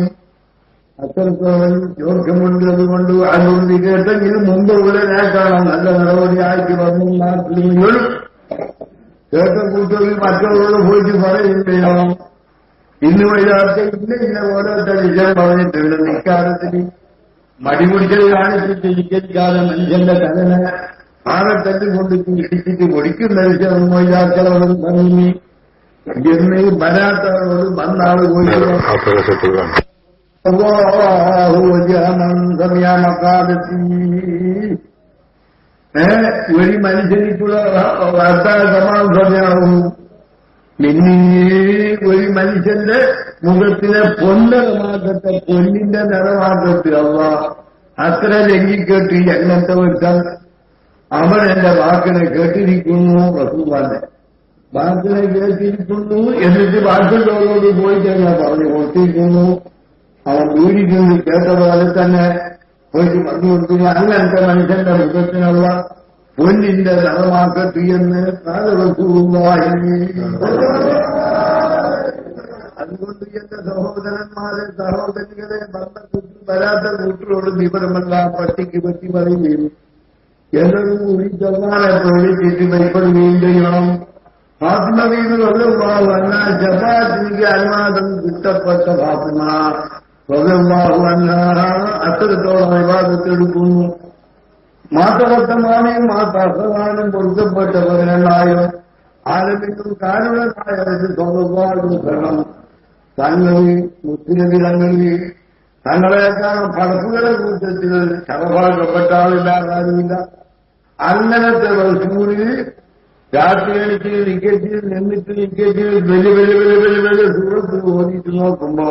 അത്രത്തോളം ചോർക്കമുണ്ട്. അതുകൊണ്ട് അതുകൊണ്ട് കേട്ടെങ്കിലും മുമ്പ് ഉടനെ കാണാം നല്ല നടപടിയായിട്ട് വന്നു. നാട്ടിലും കേട്ട കൂട്ടത്തിൽ മറ്റുള്ളവർ പോയിട്ട് പറയുകയോ ഇന്ന് വൈകാത്ത ഇന്ന ഓരോരുത്തർ വിജയം പറഞ്ഞിട്ടുണ്ട്. നിക്കാലത്തിന് മടിപിടിച്ചത് കാണിച്ചിട്ട് നിൽക്കാതെ മനുഷ്യന്റെ തലനെ ആകത്തല്ല് കൊണ്ടിട്ട് ഇടിച്ചിട്ട് പൊടിക്കുന്ന വിഷയം വൈകാത്തവരും പറഞ്ഞു എന്ന് വരാത്തവരോട് വന്നാള് പോയി ഒരു മനുഷ്യനിക്കുള്ള വർത്താന സമാധാനമാവും. പിന്നെ ഒരു മനുഷ്യന്റെ മുഖത്തിലെ പൊന്നമാക്കത്തെ പൊന്നിന്റെ നിറമാക്കത്ത് അവ അത്ര ലംഘിക്കേട്ട് എങ്ങനത്തെ വെച്ചാൽ അവൻ എന്റെ വാക്കിനെ കേട്ടിരിക്കുന്നു. റസൂലുള്ളാഹിന്റെ വാക്കിനെ കേട്ടിരിക്കുന്നു. എന്നിട്ട് ബാക്കിയുള്ളവരോട് പോയി കഴിഞ്ഞാൽ പറഞ്ഞു കൊടുത്തിരിക്കുന്നു. അവൻ വീടിക്കുന്നു. കേട്ടതുപോലെ തന്നെ പോയിട്ട് പറഞ്ഞു കൊടുക്കുന്നു. അങ്ങനത്തെ മനുഷ്യന്റെ മുഖത്തിനുള്ള പൊന്നിന്റെ നിറമാക്കത്ത് എന്ന് റസൂലുള്ളാഹി. അതുകൊണ്ട് എന്റെ സഹോദരന്മാരെ സഹോദരികളെ ബന്ധപ്പെട്ട് വരാത്ത കൂട്ടരോട് വിവരമല്ല പട്ടിക്ക് പറ്റി പറയുകയും എന്നൊരു കൂടി ചെന്നാലെ പ്രവേശിച്ച് ഭയപ്പെടുകയും ചെയ്യണം. ഫാത്തിമീന്ന് വന്ന ജമാഅത്തിലേക്ക് അനുവാദം കിട്ടപ്പെട്ട ഫാത്തിമ റളിയല്ലാഹു അൻഹാ അത്രത്തോളം വിവാദത്തെടുക്കുന്നു. മാതവത്തമാനെയും മാതാസമാനും പൊരുത്തപ്പെട്ടവരെന്നായും ആലപിക്കും കാരണനായ സ്വന്തം തങ്ങളിൽ മുസ്ലിമിടങ്ങളിൽ തങ്ങളെക്കാളും പടപ്പുകളെ കൂട്ടത്തിൽ ശവഭാഗപ്പെട്ട ആളില്ലാതാരുമില്ല. അങ്ങനത്തെ റസൂലിൽ രാത്രി എനിക്ക് നിക്കറ്റിൽ നിന്നിട്ട് നിക്കറ്റിൽ വലിയ വലിയ വലിയ വലിയ വലിയ സൂറത്ത് ഓടിയിട്ട് നോക്കുമ്പോ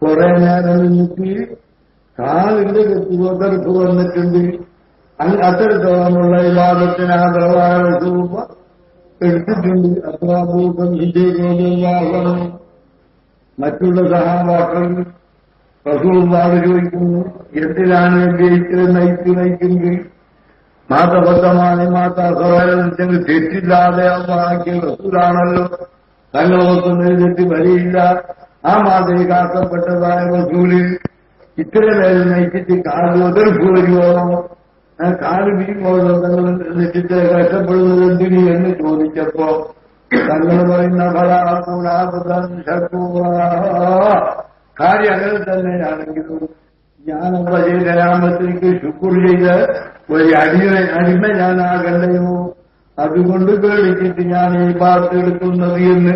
കുറെ നേരം നിന്നിട്ട് കാലിന്റെ കെട്ടുകൊണ്ടർക്ക് വന്നിട്ടുണ്ട്. അത്തരത്തോളമുള്ള വിവാദത്തിന് ആദരവായ റസൂൽ എടുത്തിട്ടുണ്ട്. അത്രാബൂക്കം വിജയിക്കുന്നു. മറ്റുള്ള സഹാബാക്കൾ റസൂലുള്ളാഹി ചോദിക്കുന്നു, എന്തിനാണ് നയിക്കുന്നത്? മാതബദ്ധമാണ് മാതാസഹോദരൻ തെറ്റില്ലാതെ ആക്കിയ റസൂലാണല്ലോ. തങ്ങൾ നോക്കുന്നത് തെറ്റ് വരിയില്ല. ആ മാതൃക കാക്കപ്പെട്ടതായ റസൂല് ഇത്ര പേര് നയിച്ചിട്ട് കാല് എതിർപ്പ് വരുവോണോ? കാല് പിരിയുമ്പോഴോ തങ്ങൾ ഇത്ര കഷ്ടപ്പെടുന്നത് എന്തിന് എന്ന് ചോദിച്ചപ്പോ തങ്ങൾ പറയുന്ന കാര്യം അങ്ങനെ തന്നെയാണെങ്കിലും ഞാനവിടെ ചെയ്ത രാമത്തിലേക്ക് ശുക്ർ ചെയ്ത് ഒരു അടിമ ഞാനാകണ്ടയോ, അതുകൊണ്ട് പേടിച്ചിട്ട് ഞാൻ ഈ ഭാഗത്ത് എടുക്കുന്നത് എന്ന്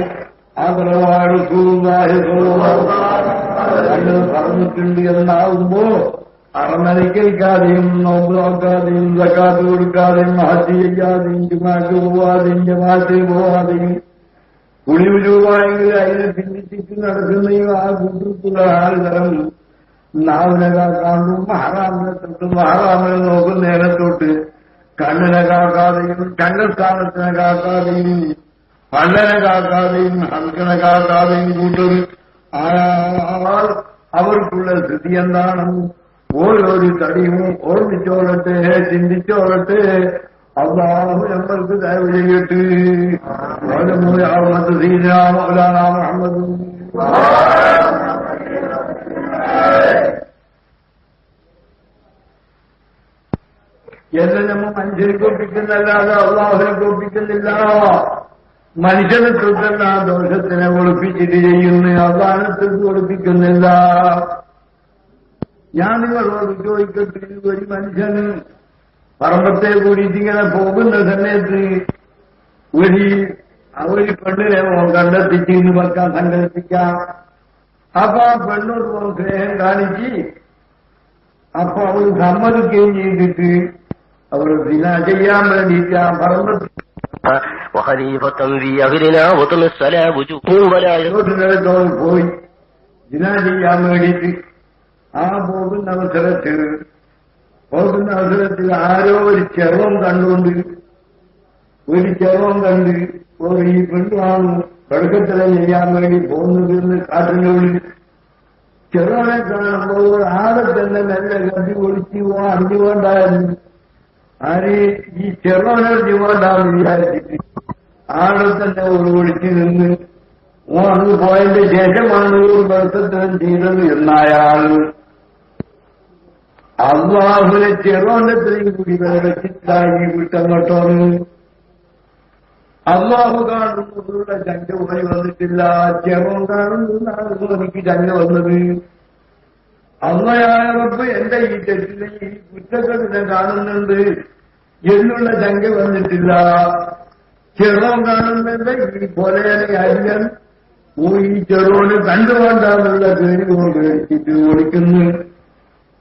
ആദരവായ റസൂലുള്ളാഹി പറഞ്ഞിട്ടുണ്ട്. എന്നാവുമ്പോ അറമനയ്ക്കാതെയും നോമ്പ് നോക്കാതെയും സക്കാത്ത് കൊടുക്കാതെയും ഹജ്ജ് ചെയ്യാതെയും ജുമാക്ക് പോവാതെയും ജമാഅത്തിൽ പോവാതെയും കുളിവ് രൂപയെങ്കിൽ അതിനെ ചിന്തിച്ചിട്ട് നടക്കുന്നയും ആ കൂട്ടത്തിലുള്ള ആളുകളും നാവിനെ കാക്കാണ്ടും ഹറാമിനെ തൊട്ടും ഹറാമിനെ നോക്കുന്നതിനെ തൊട്ട് കണ്ണിനെ കാക്കാതെയും കണ്ണസ്ഥാനത്തിനെ കാക്കാതെയും പള്ളനെ കാക്കാതെയും ഹൽക്കനെ കാക്കാതെയും കൂട്ടർ അവർക്കുള്ള സ്ഥിതി എന്താണ്? ഓരോരു തടിയും ഓർമ്മിച്ചോളട്ടെ, ചിന്തിച്ചോളട്ടെ. അള്ളാഹു നമ്മൾക്ക് ദയവ് ചെയ്യട്ടെ. മൗലാനാ മുഹമ്മദ് എല്ലാം നമ്മൾ മനുഷ്യനെ കോപ്പിക്കുന്നല്ലാതെ അള്ളാഹുവിനെ കോപ്പിക്കുന്നില്ല. മനുഷ്യനെ തൊട്ടല്ല ദോഷത്തിനെ ഒളിപ്പിച്ചിട്ട് ചെയ്യുന്നു, അള്ളാഹനെ ഒളിപ്പിക്കുന്നില്ല. ഞാൻ നിങ്ങളോട് ചോദിക്കട്ടെ, ഒരു മനുഷ്യന് പറമ്പത്തെ കൂടിയിട്ട് ഇങ്ങനെ പോകുന്ന സമയത്ത് ഒരു പെണ്ണിനെ കണ്ടെത്തിച്ച് ഇന്ന് വെക്കാൻ സങ്കല്പിക്കാം. അപ്പൊ ആ പെണ്ണോട് സ്നേഹം കാണിച്ച് അപ്പൊ അവൾ സമ്മതിക്കുകയും ചെയ്തിട്ട് അവർ ദിന ചെയ്യാൻ വേണ്ടിയിട്ട് ആ പറമ്പത്ത് പോയി ദിന ചെയ്യാൻ വേണ്ടിയിട്ട് ആ പോകുന്ന അവസരത്തിൽ ആരോ ഒരു ചെറുവം കണ്ട് ഈ പെണ്ണാണ് കടുക്കത്തില ചെയ്യാൻ വേണ്ടി പോകുന്നതെന്ന് കാട്ടിന്റെ ഉള്ളിൽ ചെറുവനെ കാണുമ്പോൾ ആടെ തന്നെ നല്ല കത്തി ഒളിച്ചു പോകാൻ അറിഞ്ഞുകൊണ്ടായിരുന്നു. ആര് ഈ ചെറുവനറിഞ്ഞുകൊണ്ടാന്ന് വിചാരിച്ചിട്ട് ആടെ തന്നെ ഒളിച്ചു നിന്ന് അന്ന് പോയതിന്റെ ശേഷമാണ് ഒരു ബന്ധത്തരം ചെയ്തത് എന്നയാൾ അള്ളാഹുവിനെ ചെറുവനത്തിലേക്ക് കൂടി വെച്ചിട്ടായി വിട്ടങ്ങോട്ടോന്ന്. അള്ളാഹു കാണുന്നതിലൂടെ ചങ്ക പോയി വന്നിട്ടില്ല, ചെറുവൻ കാണുന്നതാണ് എനിക്ക് ചങ്ക വന്നത്. അള്ളയായ റബ്ബ് എന്റെ ഈ തെറ്റിനെ ഈ കുറ്റക്കെട്ടിനെ കാണുന്നുണ്ട് എന്നുള്ള ചങ്ക വന്നിട്ടില്ല. ചെറുവൻ കാണുന്നുണ്ട് ഈ കൊലയനെ അരിയൻ ഈ ചെറുവന് കണ്ടുകൊണ്ടാന്നുള്ള പേര് കൊണ്ട് വെച്ചിട്ട് ഓടിക്കുന്നു.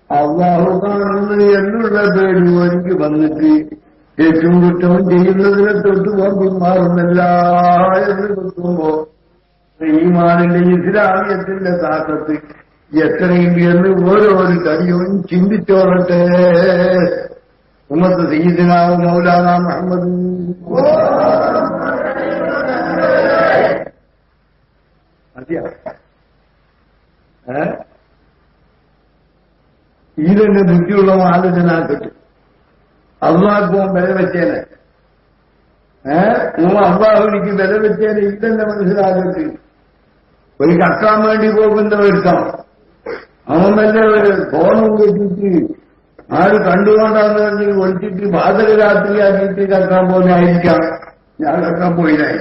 അള്ളാഹു കാണുന്നു എന്നുള്ള പേര് എനിക്ക് വന്നിട്ട് ഏറ്റവും കുറ്റവും ചെയ്യുന്നതിനെ തൊട്ട് പിന്മാറുന്നില്ല എന്ന് വെക്കുമ്പോ ഈമാനിന്റെ ഇസ്ലാമിയത്തിന്റെ താക്കത്ത് എത്രയെങ്കിലും ഓരോരു കാര്യവും ചിന്തിച്ചോളട്ടെ. ഉമ്മത്ത് സയ്യിദുനാ മൗലാനാ മുഹമ്മദ് മതിയാ ഇതെന്നെ ബുദ്ധിയുള്ള ആലോചനാക്കട്ടെ. അള്ളാഹ് വില വെച്ചേനെ, അള്ളാഹുവിനിക്ക് വില വെച്ചേനെ ഇതെന്നെ മനസ്സിലാക്കട്ടെ. ഒരു കക്കാൻ വേണ്ടി പോകുന്ന ഒരുത്തം അവൻ തന്നെ ഒരു ഫോണും കെട്ടിട്ട് ആര് കണ്ടുകൊണ്ടാന്ന് പറഞ്ഞ് ഒളിച്ചിട്ട് വാതക രാത്രിയാക്കിയിട്ട് കക്കാൻ പോകുന്നതായിരിക്കാം. ഞാൻ കക്കാൻ പോയില്ലായി,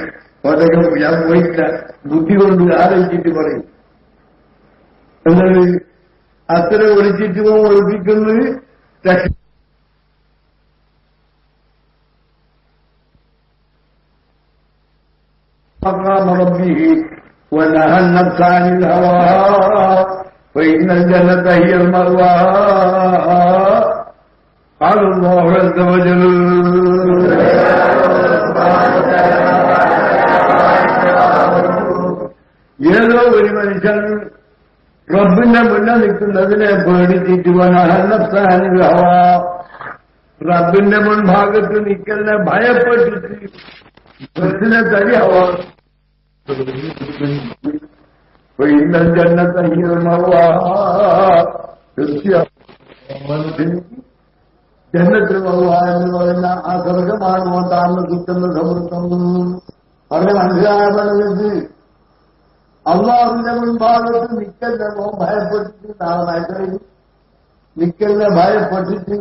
ഞാൻ പോയില്ല, ബുദ്ധി കൊണ്ട് ആലോചിച്ചിട്ട് പറയും. എന്നത് അത്ര ഒളിച്ചിട്ട് ഒളിപ്പിക്കുന്നത് مقام ربه ونهى النفس عن الهوى فإن الجنة هي المأوى قال الله عز وجل ഏതോ ഒരു മനുഷ്യൻ റബ്ബിന്റെ മുന്നിൽ നിൽക്കുന്നതിനെ പേടിച്ചിട്ട് റബ്ബിന്റെ മുൻഭാഗത്ത് നിൽക്കുന്ന ഭയപ്പെട്ടിട്ട് ബസ്സിനെ തടിയാവാ ഇന്നൽ ജന്നത്തെ ജന്നത്തിൽ മറുവ എന്ന് പറയുന്ന ആ സ്വർഗമാണ് താമസിക്കുന്ന സമൃദ്ധം വളരെ മനസ്സിലായത്. അള്ളാഹുവിന്റെ മുൻഭാഗത്ത് നിക്കല്ലോ ഭയപ്പെട്ടിട്ട് നാളെ നിക്കലിനെ ഭയപ്പെട്ടിട്ട്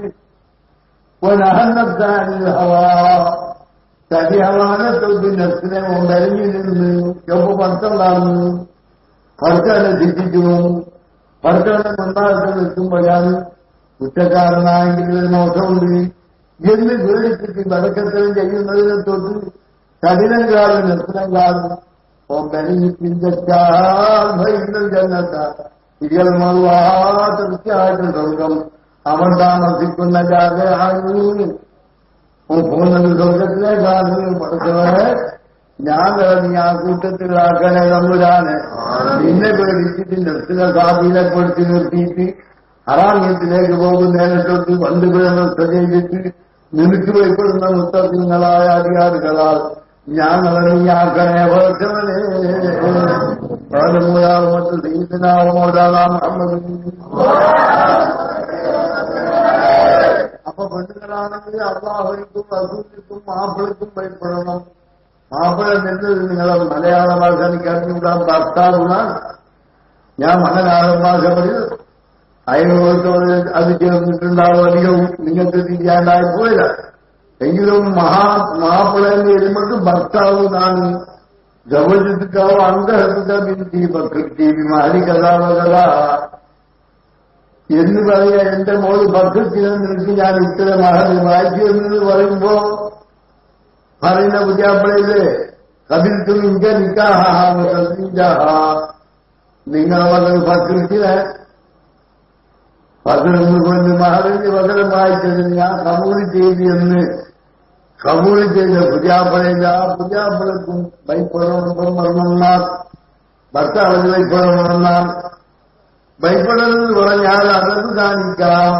തടിയവാനെ തൊട്ട് നെസ്സിനെ കൊണ്ടരിഞ്ഞു നിന്ന് ചൊപ്പ് പടുത്തുണ്ടാകുന്നു. പടുത്തവനെ തിരിച്ചു പോകും. പടുത്തവനെ മുൻഭാഗത്ത് നിൽക്കുമ്പോഴാണ് കുറ്റക്കാരനായെങ്കിൽ ഒരു മോശമുണ്ട് എന്ന് പേടിച്ചിട്ട് വടക്കത്തരം ചെയ്യുന്നതിനെ തൊട്ട് കഠിനം കാലം നെസ്സിനം കാലം തീർച്ചയായിട്ടും സ്വർഗം അവൻ താമസിക്കുന്ന ജാഗയാണ്. പോകുന്നത് സ്വർഗത്തിലേക്കാണ്. പഠിച്ചവരെ ഞാൻ നീ ആ കൂട്ടത്തിലാക്കണേ തമ്പുരാനെ. നിന്നെ പേടിച്ചിട്ട് നെസ്സിനെ സ്വാധീനപ്പെടുത്തി നിർത്തിയിട്ട് അറാമ്യത്തിലേക്ക് പോകുന്നതിനെ തൊട്ട് ബന്ധുവിനെ ചെയ്തിട്ട് നിനക്ക് ഭയപ്പെടുന്ന മുത്തങ്ങളായ അധികാരികളാൽ ഞാൻ നീയാക്കണേ പഠിച്ചവനെ. قالوا يا أمة سيدنا ومولانا محمد. അപ്പൊ പെണ്ണുങ്ങളാണെങ്കിൽ അള്ളാഹുവിനും റസൂലിനും മാപ്പിളക്കും ഭയപ്പെടണം. മാപ്പിള എന്നത് നിങ്ങളെ മലയാള ഭാഷ എനിക്ക് അറിഞ്ഞുകൂടാൻ ഭർത്താവുന്നാണ്. ഞാൻ മലയാളം ഭാഷ പറയും. അയലോകത്തോട് അത് ചേർന്നിട്ടുണ്ടാവും. അധികവും നിങ്ങൾക്ക് തിരിയാണ്ടായി പോയില്ല. എങ്കിലും മാപ്പിള എന്ന് വരുമ്പോൾ ഭർത്താവുന്നാണ്. ഗവജിക്കാവ് അംഗഹൃത ബിന്ദി ബക്കൃതി വിമാരി കഥാവകഥ എന്ന് പറയാ. എന്റെ മോള് ബക്കൃത്തിന് നിനക്ക് ഞാൻ ഇത്ര മഹൽ വായിച്ചു എന്ന് പറയുമ്പോ പറയുന്ന പുതിയാപ്പിളയില് കതിർത്തും ഇഞ്ച നിക്കാഹ നിങ്ങളെ മകൾ ബക്കൃത്തിനെ പകർന്ന് കൊണ്ട് മഹലിന് പകരം വായിച്ചതിന് ഞാൻ കബൂള് ചെയ്തു എന്ന് കബൂള് ചെയ്ത പുതിയാപ്പിളയില്ല. ആ പുതിയാപ്പിളക്കും ഭയപ്പെടണമെന്നാൽ ഭർത്താവിന് ഭയപ്പെടണമെന്നാൽ ഭയപ്പെടണമെന്ന് പറഞ്ഞാൽ അതത് കാണിക്കാം.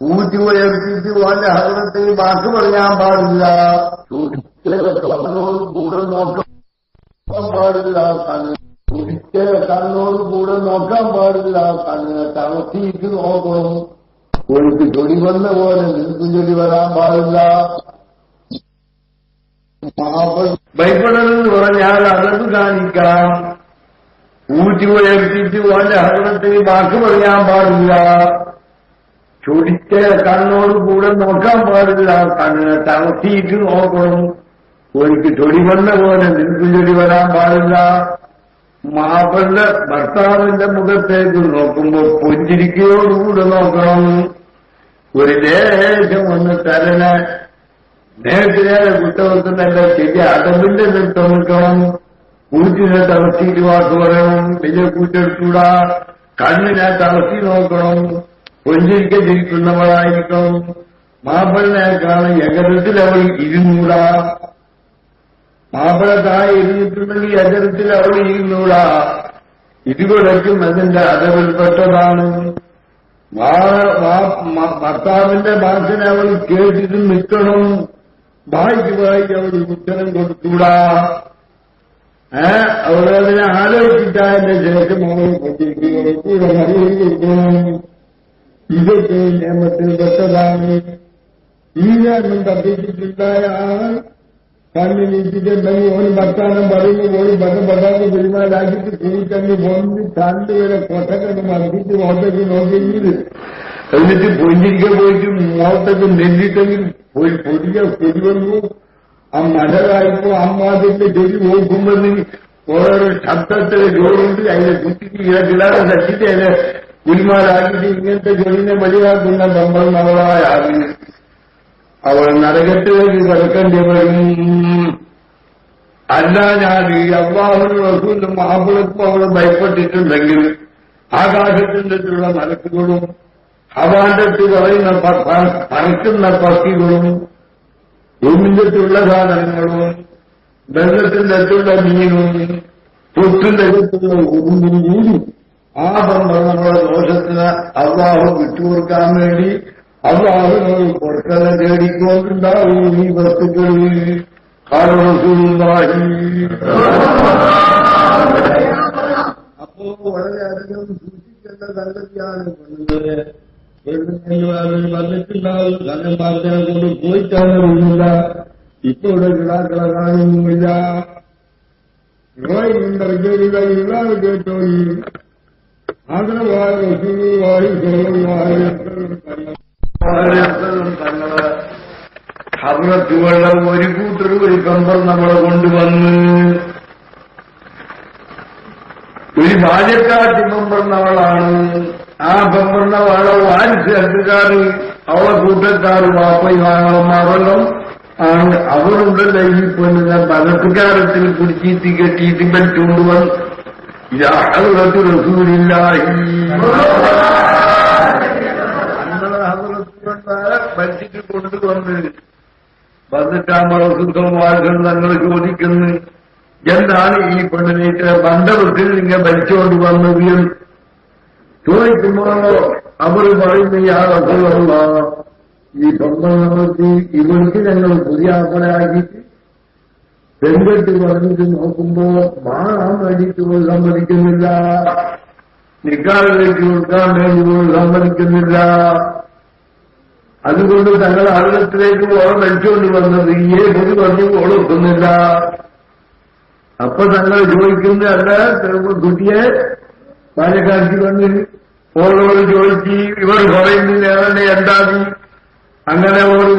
ഊറ്റി ഉയർത്തിട്ട് ഓന്റെ ഹൃദയത്തിൽ വാക്ക് പറയാൻ പാടില്ല. കൂടെ നോക്കാൻ പാടില്ല. കണ്ണോട് കൂടെ നോക്കാൻ പാടില്ല. കണ്ണിനെ തളർത്തിയിട്ട് നോക്കണം. ഒഴുക്ക് ചൊടി വന്ന പോലെ നിനക്കും ചൊടി വരാൻ പാടില്ല. ഭയപ്പെടണമെന്ന് പറഞ്ഞാൽ അതത് കാണിക്കാം. ഊറ്റി ഉയർത്തിട്ട് ഓന്റെ ഹൃദയത്തിൽ വാക്ക് പറയാൻ പാടില്ല. ചൊടിച്ച കണ്ണോട് കൂടെ നോക്കാൻ പാടില്ല. കണ്ണിനെ തളർത്തിയിട്ട് നോക്കണം. ഒഴുക്ക് ചൊടി വന്ന പോലെ നിനക്കും ചൊടി വരാൻ പാടില്ല. മാപ്പിളുടെ ഭർത്താവിന്റെ മുഖത്തേക്ക് നോക്കുമ്പോ പുഞ്ചിരിക്കയോടുകൂടെ നോക്കണം. ഒരു ലേശം ഒന്ന് തലനെ നേരത്തിനേറെ കുറ്റവെക്കുന്നല്ല ശരി അതമ്പിന്റെ നിർത്തം നിൽക്കണം. കൂറ്റിനെ തളർത്തിയിട്ട് വാക്ക് പറയണം. വലിയ കൂറ്റെടുത്തൂടാ. കണ്ണിനെ തളർത്തി നോക്കണം. പുഞ്ചിരിക്ക ചിരിക്കുന്നവളായിരിക്കണം. മാപ്പിളിനേക്കാണ് എകരത്തിൽ അവൾ ഇരുന്നൂടാ. മാപ്പിള താഴെ ഇരുന്നിട്ടുണ്ടെങ്കിൽ എകരത്തിൽ അവൾ ഇരുന്നൂടാ. ഇരുകൊലയ്ക്കും അതിന്റെ അതവിൽപ്പെട്ടതാണ്. ഭർത്താവിന്റെ വാക്കിനെ അവൾ കേട്ടിട്ട് നിൽക്കണം. വായിക്ക് അവൾ ഉത്തരം കൊടുത്തൂടാ. അവളതിനെ ആലോചിച്ചിട്ടതിന്റെ ശേഷം അവൾ കൊടുക്കണം. ഇതൊക്കെ നിയമത്തിൽ പെട്ടതാണ്. ഈ നിയമം തട്ടിച്ചിട്ടുണ്ടായ ആൾ കണ്ണിനിട്ടിട്ടുണ്ടെങ്കിൽ ഓന് ഭർത്താനം പറയുന്നു പോയി പട്ടാന്ന് പെരുമാറാക്കിയിട്ട് കൂട്ടങ്ങ് പൊന്നി തണ്ടുവരെ കൊട്ടക്കണ്ട് മറിച്ചിട്ട് മോട്ടയ്ക്ക് നോക്കിയെങ്കിൽ എന്നിട്ട് പൊഞ്ചിരിക്ക പോയിട്ട് മോട്ടയ്ക്ക് നെല്ലിട്ടെങ്കിൽ പോയി പൊടിയ പൊടി വന്നു. ആ മഴകായപ്പോ അമ്മാതിന്റെ ചെടി നോക്കുമ്പോൾ ഓരോ ശബ്ദത്തിലെ ജോലിയുണ്ട്. അതിനെ കുട്ടിക്ക് ഇടക്കില്ലാതെ തച്ചിട്ട് അതിനെ കുരുമാരാക്കിയിട്ട് ഇങ്ങനത്തെ ജോലിനെ വഴിയാക്കുന്ന ബമ്പം അവളായ ആദ്യം അവൾ നരകത്തിലേക്ക് കിടക്കേണ്ടി വരും. അല്ല ഞാൻ ഈ അള്ളാഹുവിനും റസൂലും മാപ്പിളക്കും അവൾ ഭയപ്പെട്ടിട്ടുണ്ടെങ്കിൽ ആകാശത്തിൻ്റെയുള്ള മലക്കുകളും ഹവാന്റെ പറയുന്ന പറക്കുന്ന പക്ഷികളും ഭൂമിൻ്റെത്തുള്ള സാധനങ്ങളും വെള്ളത്തിന്റെ അടുത്തുള്ള മീനും പൊട്ടിന്റെ അടുത്തുള്ള ഉറുമ്പിനും ആ ബന്ധം നമ്മളെ ദോഷത്തിന് അള്ളാഹു വിട്ടുകൊടുക്കാൻ വേണ്ടി അള്ളാഹുവിനോട് കൊടുക്കല തേടിക്കൊണ്ടുണ്ടാവും ഈ വസ്തുക്കളിൽ. അപ്പോ വളരെയധികം സൂക്ഷിക്കേണ്ട സംഗതിയാണ്. വന്നിട്ടുണ്ടാവും. കണ്ണം പാർത്തനെ കൊണ്ട് പോയിട്ടാണെന്നില്ല. ഇപ്പൊ ഇവിടെ കിടാക്കളെ കാണുന്നുമില്ല. ഇളവ് കേട്ടോയി ആഗ്രഹമായ ഹർണത്തുള്ള ഒരു കൂട്ടർ ഒരു കമ്പർ നമ്മളെ കൊണ്ടുവന്ന് ഒരു ബാല്യക്കാട്ടി പമ്പർന്നവളാണ്. ആ പമ്പർന്നവളെ വാരിച്ച് അടുത്തുകാർ അവളെ കൂട്ടക്കാർ വാപ്പമാറെല്ലാം ആണ്. അവരുണ്ടല്ലോ ഈ പെണ്ണിനെ ബലത്തുകാരത്തിൽ പിടിച്ചീത്തി കെട്ടിയിട്ട് പറ്റുകൊണ്ടുവന്ന് ഭരിച്ചിട്ട് കൊണ്ടുവന്ന് വന്നിട്ടാകുമ്പോൾ സുഖമാർഗം തങ്ങൾ ചോദിക്കുന്നു, എന്താണ് ഈ പെണ്ണിനേറ്റ് ബന്ധവൃത്തിൽ നിങ്ങൾ ഭരിച്ചുകൊണ്ട് വന്നത് ചോദിക്കുമ്പോ അവർ പറയുന്നു, യാതൊള്ള ഈ സ്വന്തം ഇവർക്ക് ഞങ്ങൾ പുതിയ ആപ്പനാക്കിയിട്ട് രംഗത്ത് പറഞ്ഞിട്ട് നോക്കുമ്പോ മാറാൻ വേണ്ടിയിട്ട് പോലും സമ്മതിക്കുന്നില്ല, നിക്കാറിലേക്ക് കൊടുക്കാൻ വേണ്ടി പോലും സമ്മതിക്കുന്നില്ല. അതുകൊണ്ട് തങ്ങൾ ആളുകത്തിലേക്ക് ഓളം വലിച്ചുകൊണ്ട് വന്നത് ഈ പൊതി പറഞ്ഞു ഓളൊക്കുന്നില്ല. അപ്പൊ തങ്ങൾ ചോദിക്കുന്നത് അല്ല, കുട്ടിയെ പാലക്കാട്ടിൽ വന്ന് ഓരോട് ചോദിച്ച് ഇവർ പറയുന്നില്ല എന്താ അങ്ങനെ ഒരു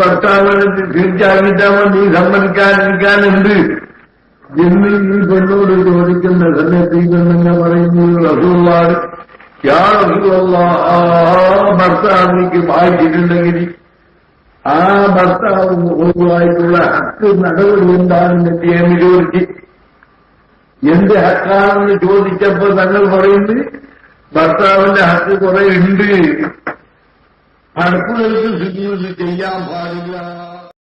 ഭർത്താവിന് തീർച്ചയായിട്ടാവോ നീ സമ്മതിക്കാതിരിക്കാനുണ്ട് എന്ന് ഈ പെണ്ണോട് ചോദിക്കുന്ന സമയത്ത് ഈ പെണ്ണെന്നെ പറയുന്നത് റസൂലുള്ളാഹി യാ റസൂലല്ലാഹ് ഭർത്താവിലേക്ക് വായിച്ചിട്ടുണ്ടെങ്കിൽ ആ ഭർത്താവുമായിട്ടുള്ള ഹക്ക് നടപടി എന്താണെന്ന് എന്ന് ചോദിച്ച് എന്ത് ഹക്കാണെന്ന് ചോദിച്ചപ്പോ തങ്ങൾ പറയുന്നത് ഭർത്താവിന്റെ ഹക്ക് കുറെ ഉണ്ട്, അടുപ്പുകൾക്ക് സുജൂദ് ചെയ്യാൻ പാടില്ല.